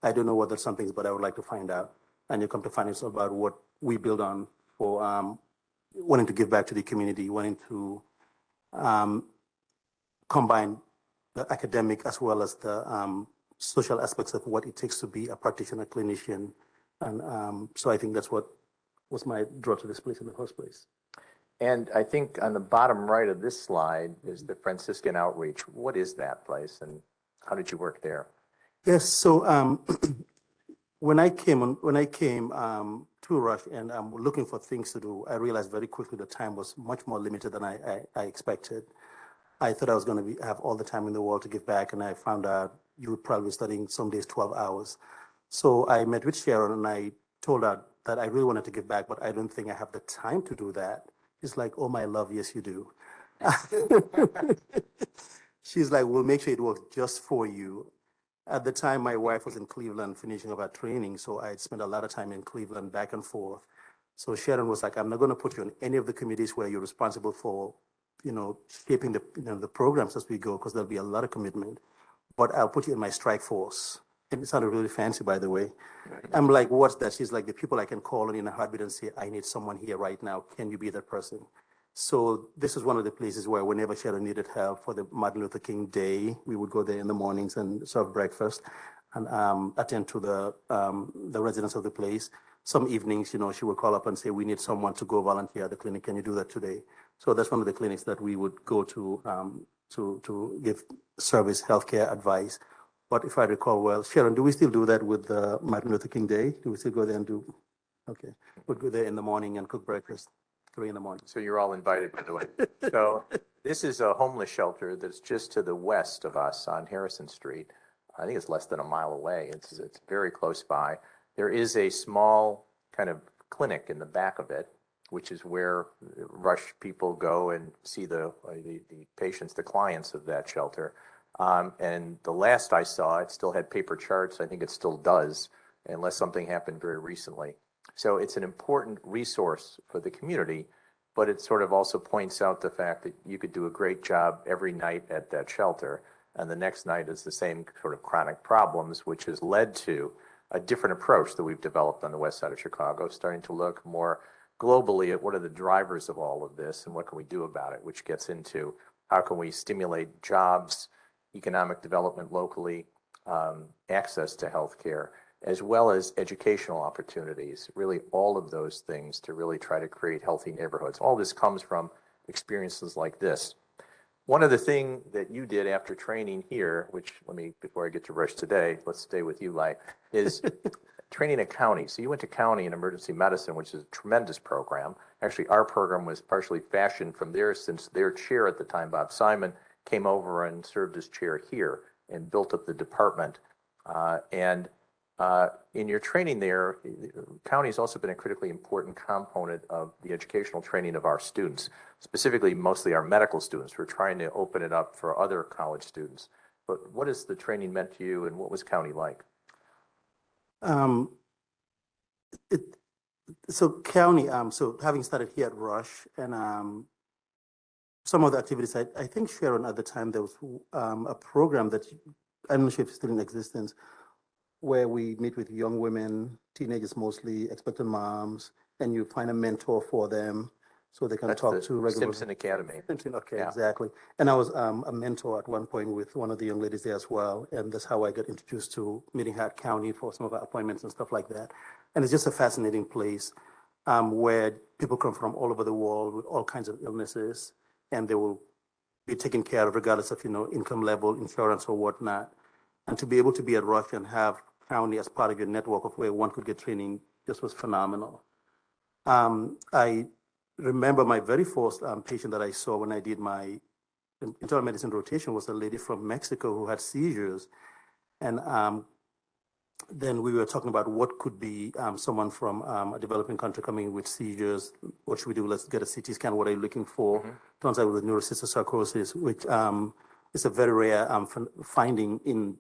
I don't know what that something is, but I would like to find out. And you come to find out about what we build on for wanting to give back to the community, wanting to combine the academic as well as the social aspects of what it takes to be a practitioner, clinician. And so I think that's what was my draw to this place in the first place. And I think on the bottom right of this slide is the Franciscan Outreach. What is that place, and how did you work there? Yes, so when I came to Rush and I'm looking for things to do, I realized very quickly the time was much more limited than I expected. I thought I was going to have all the time in the world to give back, and I found out you would probably be studying some days 12 hours. So I met with Sharon and I told her that I really wanted to give back, but I don't think I have the time to do that. She's like, oh, my love, yes, you do. She's like, we'll make sure it works just for you. At the time, my wife was in Cleveland finishing up her training, so I had spent a lot of time in Cleveland back and forth. So Sharon was like, I'm not going to put you on any of the committees where you're responsible for, shaping the programs as we go, because there'll be a lot of commitment. But I'll put you in my strike force. And it sounded really fancy, by the way. I'm like, what's that? She's like, the people I can call on in a heartbeat and say, I need someone here right now. Can you be that person? So this is one of the places where whenever Sharon needed help for the Martin Luther King Day, we would go there in the mornings and serve breakfast and attend to the residents of the place. Some evenings, she would call up and say, we need someone to go volunteer at the clinic. Can you do that today? So that's one of the clinics that we would go to give service, healthcare advice. But if I recall well, Sharon, do we still do that with Martin Luther King Day? Do we still go there and do? Okay. We'd go there in the morning and cook breakfast, 3 a.m. So you're all invited, by the way. So this is a homeless shelter that's just to the west of us on Harrison Street. I think it's less than a mile away. It's very close by. There is a small kind of clinic in the back of it, which is where Rush people go and see the patients, the clients of that shelter. And the last I saw, it still had paper charts. I think it still does, unless something happened very recently. So it's an important resource for the community, but it sort of also points out the fact that you could do a great job every night at that shelter, and the next night is the same sort of chronic problems, which has led to a different approach that we've developed on the west side of Chicago, starting to look more globally at what are the drivers of all of this and what can we do about it, which gets into how can we stimulate jobs, economic development locally, access to healthcare, as well as educational opportunities, really all of those things to really try to create healthy neighborhoods. All this comes from experiences like this. One of the things that you did after training here, which before I get to Rush today, let's stay with you, Lai, is training at county. So you went to county in emergency medicine, which is a tremendous program. Actually, our program was partially fashioned from there, since their chair at the time, Bob Simon, came over and served as chair here and built up the department. In your training there, county has also been a critically important component of the educational training of our students, specifically mostly our medical students. We're trying to open it up for other college students. But what has the training meant to you, and what was county like? So county, so having started here at Rush and some of the activities, I think Sharon at the time, there was a program that I'm not sure if it's still in existence, where we meet with young women, teenagers mostly, expectant moms, and you find a mentor for them so they can That's talk the to regular. Simpson Academy. Simpson, okay, Yeah. exactly. And I was a mentor at one point with one of the young ladies there as well. And that's how I got introduced to meeting her at County for some of our appointments and stuff like that. And it's just a fascinating place where people come from all over the world with all kinds of illnesses, and they will be taken care of regardless of, income level, insurance or whatnot. And to be able to be at Rush and have County as part of your network of where one could get training just was phenomenal. I remember my very first patient that I saw when I did my internal medicine rotation was a lady from Mexico who had seizures. And then we were talking about what could be someone from a developing country coming with seizures. What should we do? Let's get a CT scan. What are you looking for? Turns out it was neurocysticercosis, which is a very rare finding in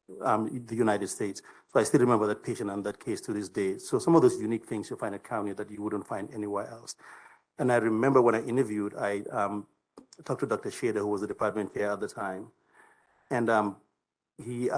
the United States. So I still remember that patient and that case to this day. So some of those unique things you find at County that you wouldn't find anywhere else. And I remember when I interviewed, I talked to Dr. Shader, who was the department chair at the time. And he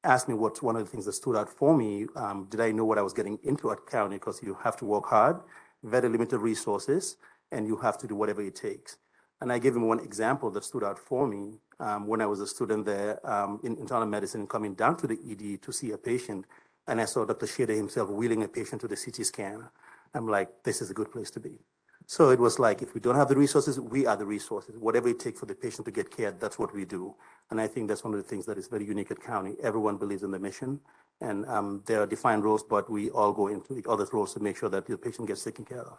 asked me what's one of the things that stood out for me. Did I know what I was getting into at County? Because you have to work hard, very limited resources, and you have to do whatever it takes. And I gave him one example that stood out for me when I was a student there in internal medicine, coming down to the ED to see a patient. And I saw Dr. Shader himself wheeling a patient to the CT scan. I'm like, this is a good place to be. So it was like, if we don't have the resources, we are the resources. Whatever it takes for the patient to get care, that's what we do. And I think that's one of the things that is very unique at County. Everyone believes in the mission, and there are defined roles, but we all go into each other's roles to make sure that the patient gets taken care of.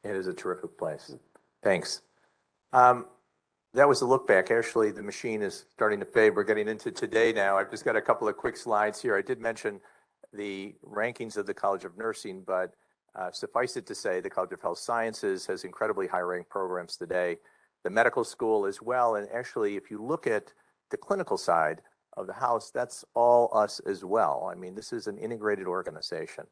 It is a terrific place. Thanks. That was a look back. Actually, the machine is starting to fade. We're getting into today now. I've just got a couple of quick slides here. I did mention the rankings of the College of Nursing, but suffice it to say, the College of Health Sciences has incredibly high-ranked programs today. The medical school as well. And actually, if you look at the clinical side of the house, that's all us as well. I mean, this is an integrated organization.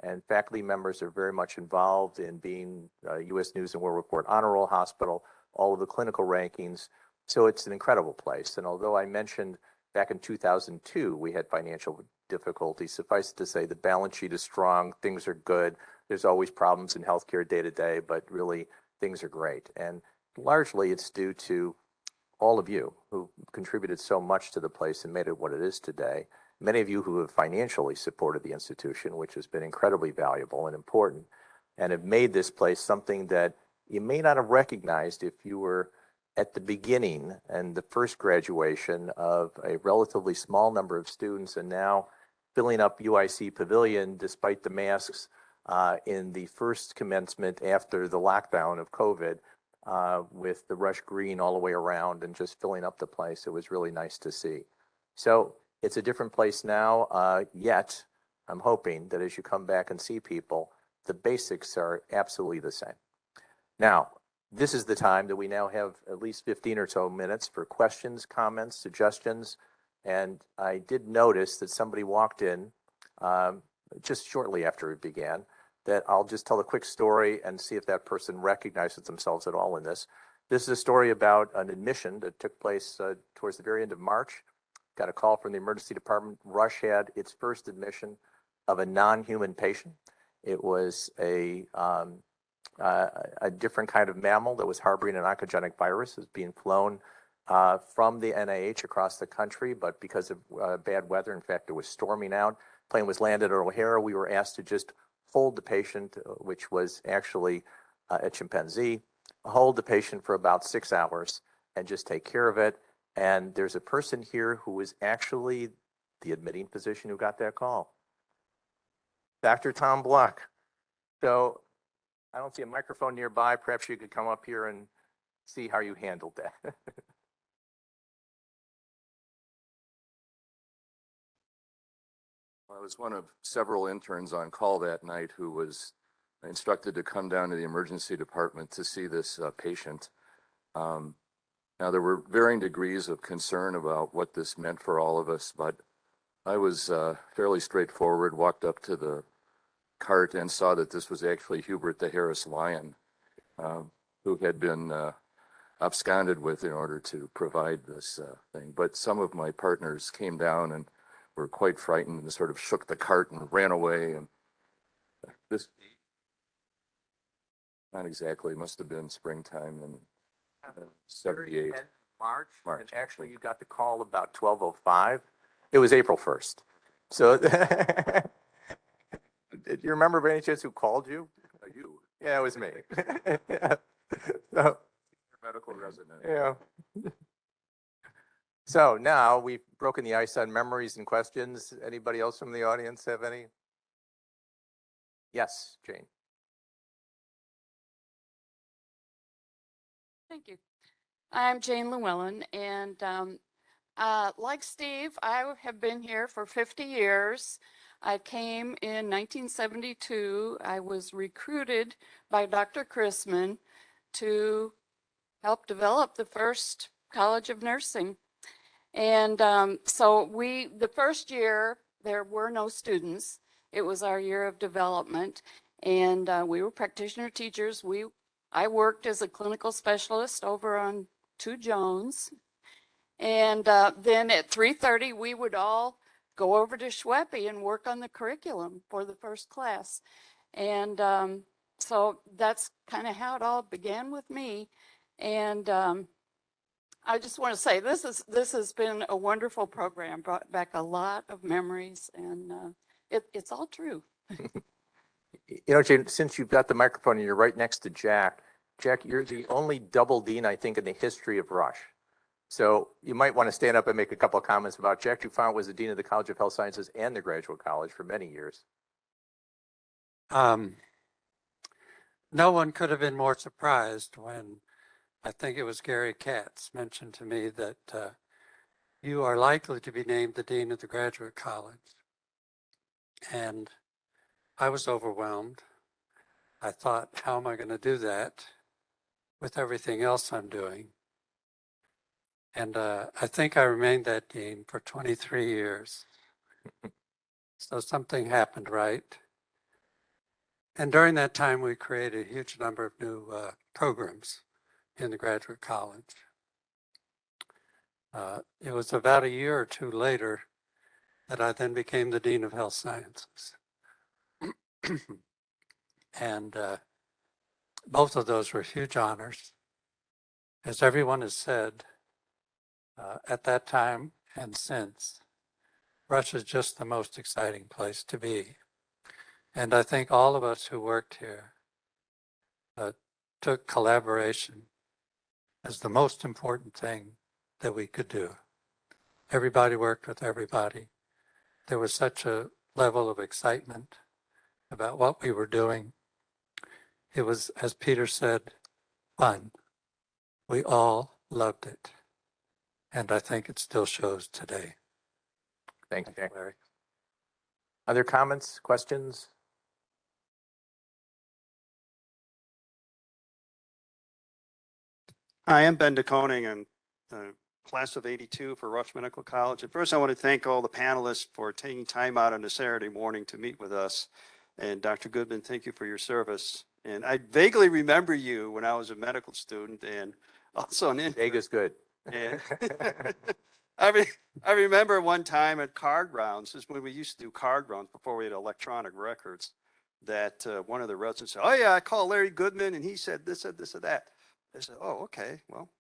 And faculty members are very much involved in being U.S. News and World Report Honor Roll Hospital, all of the clinical rankings. So it's an incredible place. And although I mentioned back in 2002, we had financial difficulties, suffice it to say the balance sheet is strong, things are good. There's always problems in healthcare day to day, but really things are great. And largely it's due to all of you who contributed so much to the place and made it what it is today. Many of you who have financially supported the institution, which has been incredibly valuable and important, and have made this place something that you may not have recognized if you were at the beginning and the first graduation of a relatively small number of students, and now filling up UIC Pavilion despite the masks in the first commencement after the lockdown of COVID, with the Rush Green all the way around and just filling up the place. It was really nice to see. So it's a different place now, yet I'm hoping that as you come back and see people, the basics are absolutely the same. Now, this is the time that we now have at least 15 or so minutes for questions, comments, suggestions. And I did notice that somebody walked in just shortly after it began, that I'll just tell a quick story and see if that person recognizes themselves at all in this. This is a story about an admission that took place towards the very end of March. Got a call from the emergency department. Rush had its first admission of a non-human patient. It was a different kind of mammal that was harboring an oncogenic virus. It was being flown from the NIH across the country, but because of bad weather, in fact, it was storming out. Plane was landed at O'Hare. We were asked to just hold the patient, which was actually a chimpanzee, hold the patient for about 6 hours and just take care of it. And there's a person here who was actually the admitting physician who got that call, Dr. Tom Block. So I don't see a microphone nearby. Perhaps you could come up here and see how you handled that. I was one of several interns on call that night who was instructed to come down to the emergency department to see this patient. Now, there were varying degrees of concern about what this meant for all of us, but I was fairly straightforward, walked up to the cart and saw that this was actually Hubert the Harris Lion, who had been absconded with in order to provide this thing. But some of my partners came down and were quite frightened and sort of shook the cart and ran away. And this, not exactly, must have been springtime in 78. March. March. And actually, you got the call about 12:05. It was April 1st. So, did you remember by any chance who called you? You, Yeah, it was me. Yeah. So, medical resident. yeah. So now we've broken the ice on memories and questions. Anybody else from the audience have any? Yes, Jane. Thank you. I'm Jane Llewellyn, and like Steve, I have been here for 50 years. I came in 1972. I was recruited by Dr. Chrisman to help develop the first College of Nursing. And so the first year, there were no students. It was our year of development. And we were practitioner teachers. I worked as a clinical specialist over on 2 Jones. And then at 3:30, we would all go over to Schweppe and work on the curriculum for the first class. And so that's kind of how it all began with me. And I just want to say this has been a wonderful program, brought back a lot of memories, and it's all true. You know, Jane, since you've got the microphone and you're right next to Jack, you're the only double dean, I think, in the history of Rush. So you might want to stand up and make a couple of comments about Jack Dufant was the dean of the College of Health Sciences and the Graduate College for many years. No one could have been more surprised when I think it was Gary Katz mentioned to me that you are likely to be named the dean of the Graduate College. And I was overwhelmed. I thought, how am I going to do that with everything else I'm doing? And I think I remained that dean for 23 years. So something happened, right? And during that time, we created a huge number of new programs in the Graduate College. It was about a year or two later that I then became the Dean of Health Sciences. And both of those were huge honors. As everyone has said, at that time and since, Rush is just the most exciting place to be. And I think all of us who worked here took collaboration as the most important thing that we could do. Everybody worked with everybody. There was such a level of excitement about what we were doing. It was, as Peter said, fun. We all loved it. And I think it still shows today. Thanks, Jack. Larry. Other comments, questions? Hi, I'm Ben DeConing. I'm class of 82 for Rush Medical College. And first, I want to thank all the panelists for taking time out on a Saturday morning to meet with us. And Dr. Goodman, thank you for your service. And I vaguely remember you when I was a medical student and also an intern. Vega's good. And I remember one time at card rounds, this is when we used to do card rounds before we had electronic records, that one of the residents said, oh yeah, I called Larry Goodman and he said this and that. I said, oh, okay, well.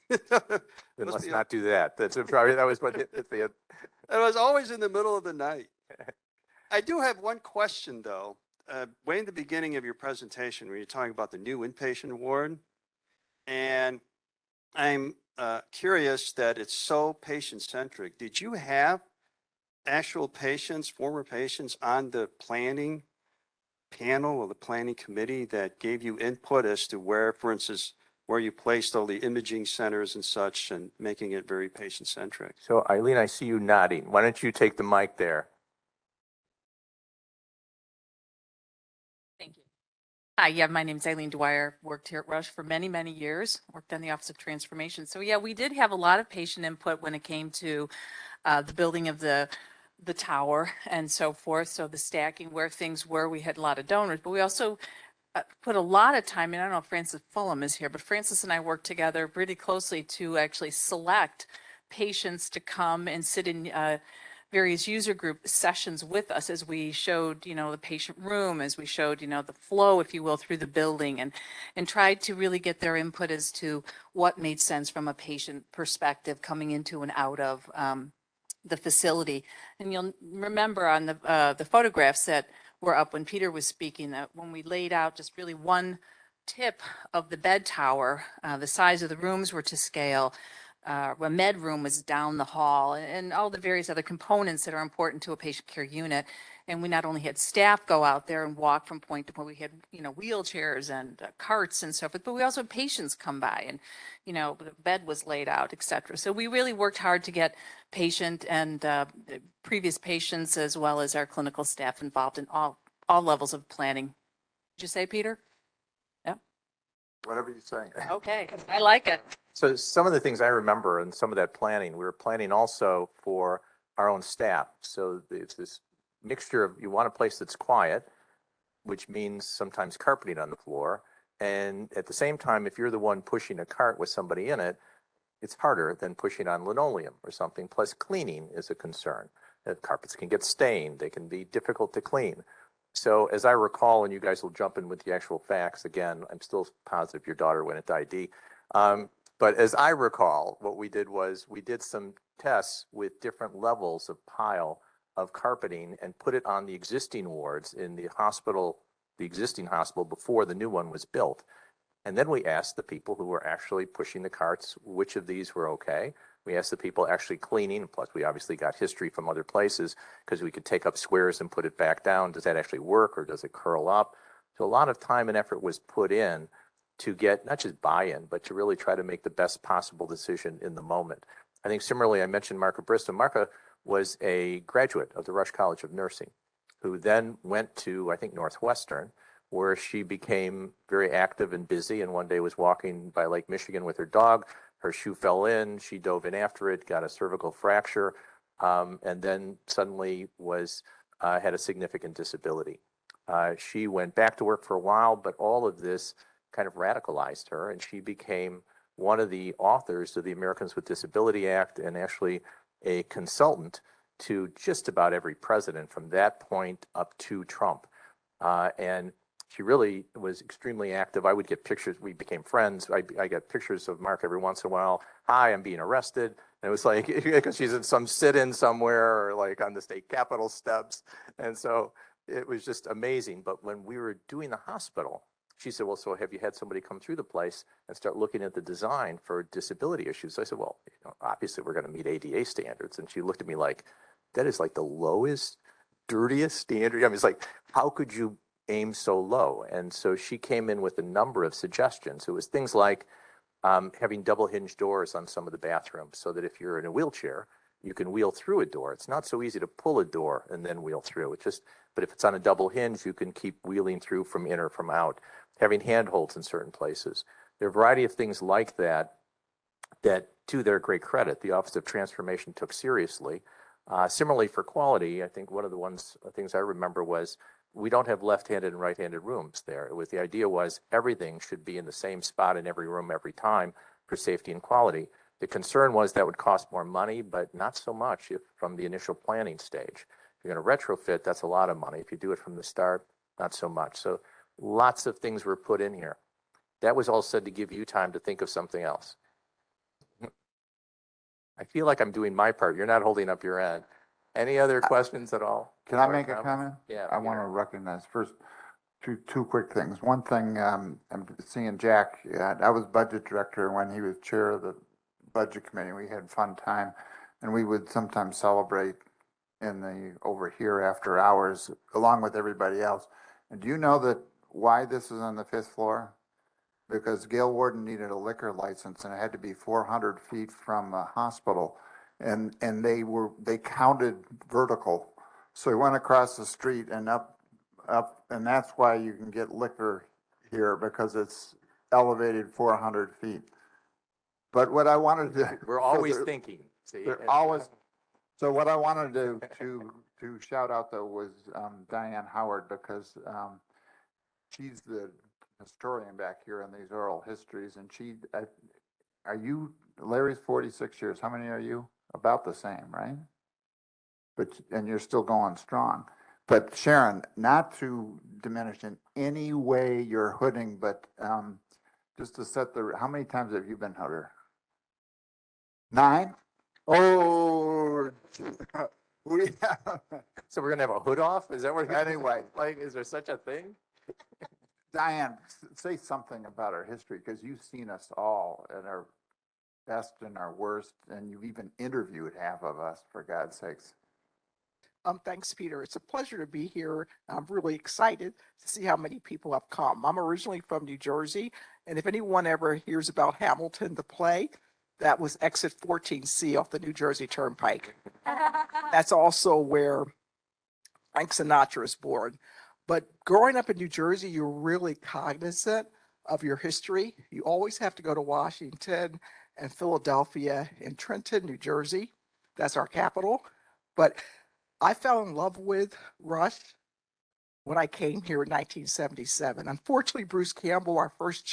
Then let's not do that. That's probably, that was what hit the. It was always in the middle of the night. I do have one question though. Way in the beginning of your presentation, when you're talking about the new inpatient ward, and I'm curious that it's so patient-centric. Did you have actual patients, former patients on the planning panel or the planning committee that gave you input as to where, for instance, where you placed all the imaging centers and such and making it very patient-centric? So Eileen, I see you nodding. Why don't you take the mic there? Thank you. Hi, yeah, my name's Eileen Dwyer, worked here at Rush for many, many years, worked on the Office of Transformation. So yeah, we did have a lot of patient input when it came to the building of the tower and so forth. So the stacking, where things were, we had a lot of donors, but we also put a lot of time in. I don't know if Francis Fulham is here, but Francis and I worked together pretty closely to actually select patients to come and sit in various user group sessions with us as we showed, the patient room, as we showed, the flow, if you will, through the building, and tried to really get their input as to what made sense from a patient perspective coming into and out of the facility. And you'll remember on the photographs that were up when Peter was speaking, that when we laid out just really one tip of the bed tower, the size of the rooms were to scale. A med room was down the hall, and all the various other components that are important to a patient care unit. And we not only had staff go out there and walk from point to point, we had, wheelchairs and carts and so forth, but we also had patients come by and, the bed was laid out, et cetera. So we really worked hard to get patient and previous patients, as well as our clinical staff, involved in all levels of planning. Did you say, Peter? Yeah. Whatever you say. Okay, I like it. So some of the things I remember and some of that planning, we were planning also for our own staff. So it's this mixture of, you want a place that's quiet, which means sometimes carpeting on the floor. And at the same time, if you're the one pushing a cart with somebody in it, it's harder than pushing on linoleum or something. Plus cleaning is a concern. Carpets can get stained. They can be difficult to clean. So as I recall, and you guys will jump in with the actual facts, again, I'm still positive your daughter went into ID. But as I recall, what we did was we did some tests with different levels of pile of carpeting and put it on the existing wards in the hospital, the existing hospital before the new one was built. And then we asked the people who were actually pushing the carts, which of these were okay. We asked the people actually cleaning, plus we obviously got history from other places because we could take up squares and put it back down. Does that actually work or does it curl up? So a lot of time and effort was put in to get not just buy-in, but to really try to make the best possible decision in the moment. I think similarly, I mentioned Marka Bristow. Marka was a graduate of the Rush College of Nursing, who then went to, I think, Northwestern, where she became very active and busy, and one day was walking by Lake Michigan with her dog. Her shoe fell in, she dove in after it, got a cervical fracture, and then suddenly had a significant disability. She went back to work for a while, but all of this kind of radicalized her, and she became one of the authors of the Americans with Disability Act and actually a consultant to just about every president from that point up to Trump. And she really was extremely active. I would get pictures. We became friends. I get pictures of Mark every once in a while. Hi, I'm being arrested. And it was like, because she's in some sit-in somewhere or like on the state capitol steps. And so it was just amazing. But when we were doing the hospital, she said, well, so have you had somebody come through the place and start looking at the design for disability issues? So I said, well, obviously we're going to meet ADA standards. And she looked at me like, that is like the lowest, dirtiest standard. I mean, it's like, how could you aim so low? And so she came in with a number of suggestions. It was things like having double hinge doors on some of the bathrooms so that if you're in a wheelchair, you can wheel through a door. It's not so easy to pull a door and then wheel through. But if it's on a double hinge, you can keep wheeling through from in or from out. Having handholds in certain places. There are a variety of things like that, to their great credit, the Office of Transformation took seriously. Similarly for quality, I think one of the things I remember was we don't have left-handed and right-handed rooms there. The idea was everything should be in the same spot in every room every time for safety and quality. The concern was that would cost more money, but not so much from the initial planning stage. If you're going to retrofit, that's a lot of money. If you do it from the start, not so much. So lots of things were put in here. That was all said to give you time to think of something else. I feel like I'm doing my part. You're not holding up your end. Any other questions at all? Can I make a comment? Yeah. I want to recognize first two quick things. One thing, I'm seeing Jack, I was budget director when he was chair of the budget committee. We had fun time, and we would sometimes celebrate over here after hours along with everybody else. And do you know why this is on the 5th floor? Because Gail Warden needed a liquor license and it had to be 400 feet from a hospital. And they counted vertical. So we went across the street and up, and that's why you can get liquor here, because it's elevated 400 feet. But what I wanted to. We're always thinking. See, so what I wanted to shout out though was Diane Howard, because she's the historian back here on these oral histories, and are you, Larry's 46 years. How many are you? About the same, right? And you're still going strong. But Sharon, not to diminish in any way your hooding, but just to set how many times have you been hooder? 9? Oh, we have. So we're gonna have a hood off? Is that what? Anyway. Like, is there such a thing? Diane, say something about our history, because you've seen us all at our best and our worst, and you've even interviewed half of us, for God's sakes. Thanks, Peter. It's a pleasure to be here. I'm really excited to see how many people have come. I'm originally from New Jersey, and if anyone ever hears about Hamilton, the play, that was exit 14C off the New Jersey Turnpike. That's also where Frank Sinatra is born. But growing up in New Jersey, you're really cognizant of your history. You always have to go to Washington and Philadelphia and Trenton, New Jersey. That's our capital. But I fell in love with Rush when I came here in 1977. Unfortunately, Bruce Campbell, our first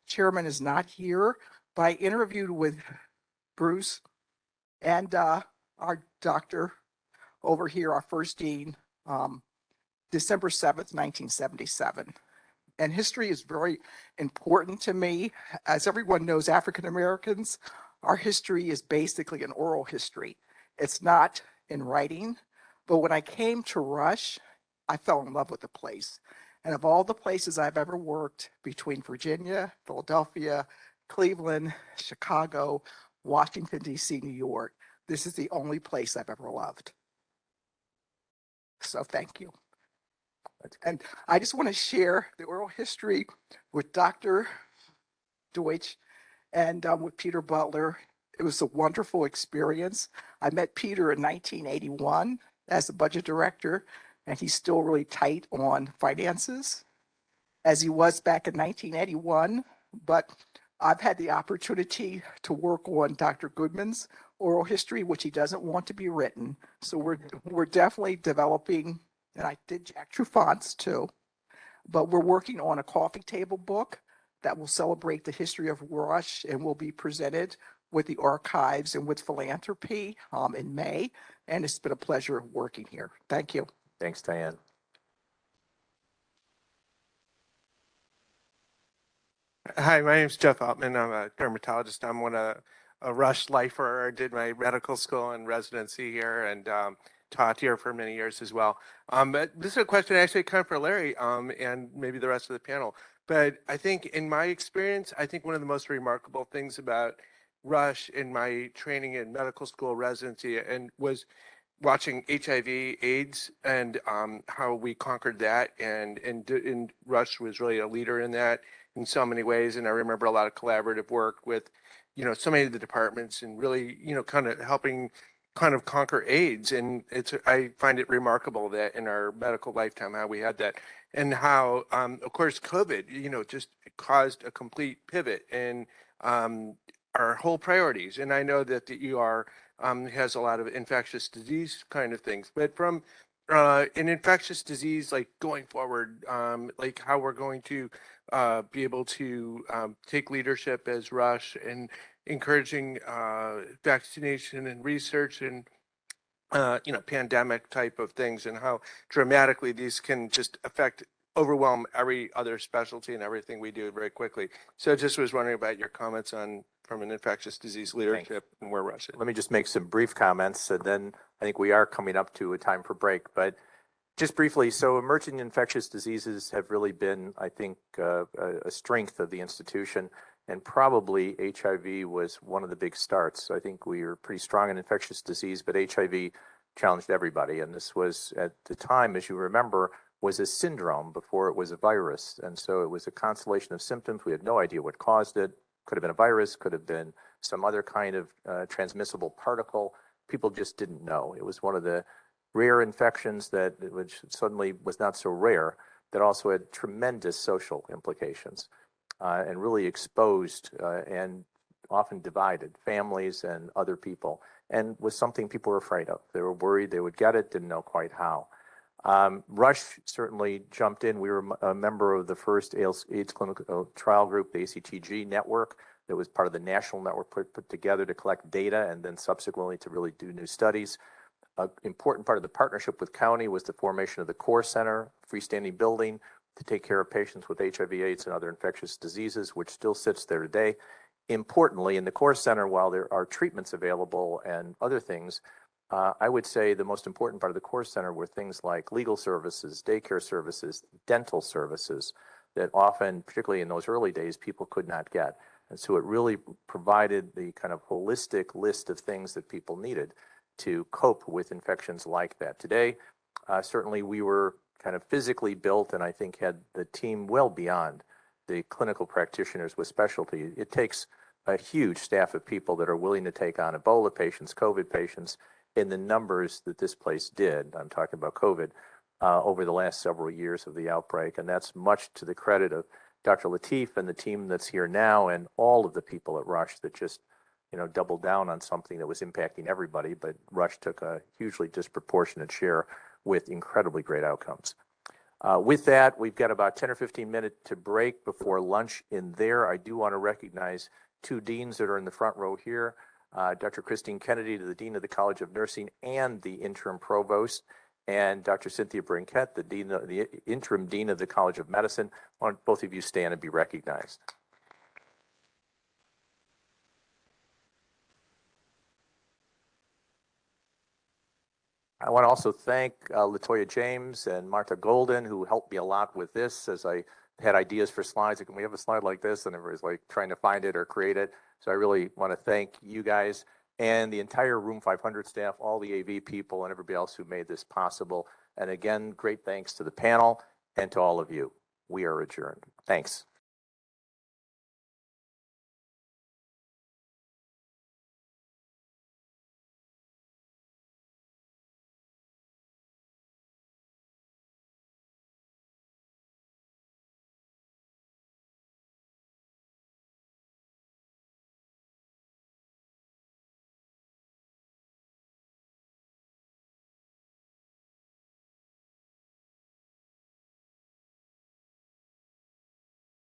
chairman, is not here, but I interviewed with Bruce and our doctor over here, our first dean, December 7th, 1977. And history is very important to me. As everyone knows, African Americans, our history is basically an oral history. It's not in writing. But when I came to Rush, I fell in love with the place. And of all the places I've ever worked, between Virginia, Philadelphia, Cleveland, Chicago, Washington, D.C., New York, this is the only place I've ever loved. So thank you. And I just want to share the oral history with Dr. Deutsch and with Peter Butler. It was a wonderful experience. I met Peter in 1981 as the budget director, and he's still really tight on finances, as he was back in 1981. But I've had the opportunity to work on Dr. Goodman's oral history, which he doesn't want to be written. So we're definitely developing, and I did Jack Trufant's too, but we're working on a coffee table book that will celebrate the history of Rush and will be presented with the archives and with philanthropy in May. And it's been a pleasure working here. Thank you. Thanks, Diane. Hi, my name is Jeff Altman. I'm a dermatologist. I'm a Rush lifer. I did my medical school and residency here and taught here for many years as well. But this is a question actually kind of for Larry and maybe the rest of the panel. But I think in my experience, I think one of the most remarkable things about Rush in my training in medical school residency and was watching HIV/AIDS and how we conquered that, and Rush was really a leader in that in so many ways. And I remember a lot of collaborative work with, so many of the departments and really, kind of helping kind of conquer AIDS. And I find it remarkable that in our medical lifetime, how we had that and how, of course, COVID, just caused a complete pivot in our whole priorities. And I know that the ER has a lot of infectious disease kind of things, but from an infectious disease, like going forward, like how we're going to be able to take leadership as Rush and encouraging vaccination and research and pandemic type of things, and how dramatically these can just overwhelm every other specialty and everything we do very quickly. So I just was wondering about your comments from an infectious disease leadership and where Rush is. Let me just make some brief comments, and then I think we are coming up to a time for break. But just briefly, so emerging infectious diseases have really been, I think, a strength of the institution, and probably HIV was one of the big starts. I think we were pretty strong in infectious disease, but HIV challenged everybody. And this was, at the time, as you remember, was a syndrome before it was a virus. And so it was a constellation of symptoms. We had no idea what caused it. Could have been a virus, could have been some other kind of transmissible particle. People just didn't know. It was one of the rare infections which suddenly was not so rare, that also had tremendous social implications and really exposed and often divided families and other people, and was something people were afraid of. They were worried they would get it, didn't know quite how. Rush certainly jumped in. We were a member of the first AIDS clinical trial group, the ACTG network, that was part of the national network put together to collect data and then subsequently to really do new studies. An important part of the partnership with county was the formation of the Core Center, freestanding building to take care of patients with HIV, AIDS, and other infectious diseases, which still sits there today. Importantly, in the Core Center, while there are treatments available and other things, I would say the most important part of the Core Center were things like legal services, daycare services, dental services that often, particularly in those early days, people could not get. And so it really provided the kind of holistic list of things that people needed to cope with infections like that. Today, certainly we were kind of physically built and I think had the team well beyond the clinical practitioners with specialty. It takes a huge staff of people that are willing to take on Ebola patients, COVID patients, in the numbers that this place did. I'm talking about COVID over the last several years of the outbreak. And that's much to the credit of Dr. Latif and the team that's here now and all of the people at Rush that just, doubled down on something that was impacting everybody. But Rush took a hugely disproportionate share with incredibly great outcomes. With that, we've got about 10 or 15 minutes to break before lunch in there. I do want to recognize two deans that are in the front row here. Dr. Christine Kennedy, the Dean of the College of Nursing and the interim provost, and Dr. Cynthia Brinkett, the interim Dean of the College of Medicine. I want both of you stand and be recognized. I want to also thank Latoya James and Martha Golden, who helped me a lot with this as I had ideas for slides. Like, can we have a slide like this? And everybody's like trying to find it or create it. So I really want to thank you guys and the entire Room 500 staff, all the AV people and everybody else who made this possible. And again, great thanks to the panel and to all of you. We are adjourned. Thanks.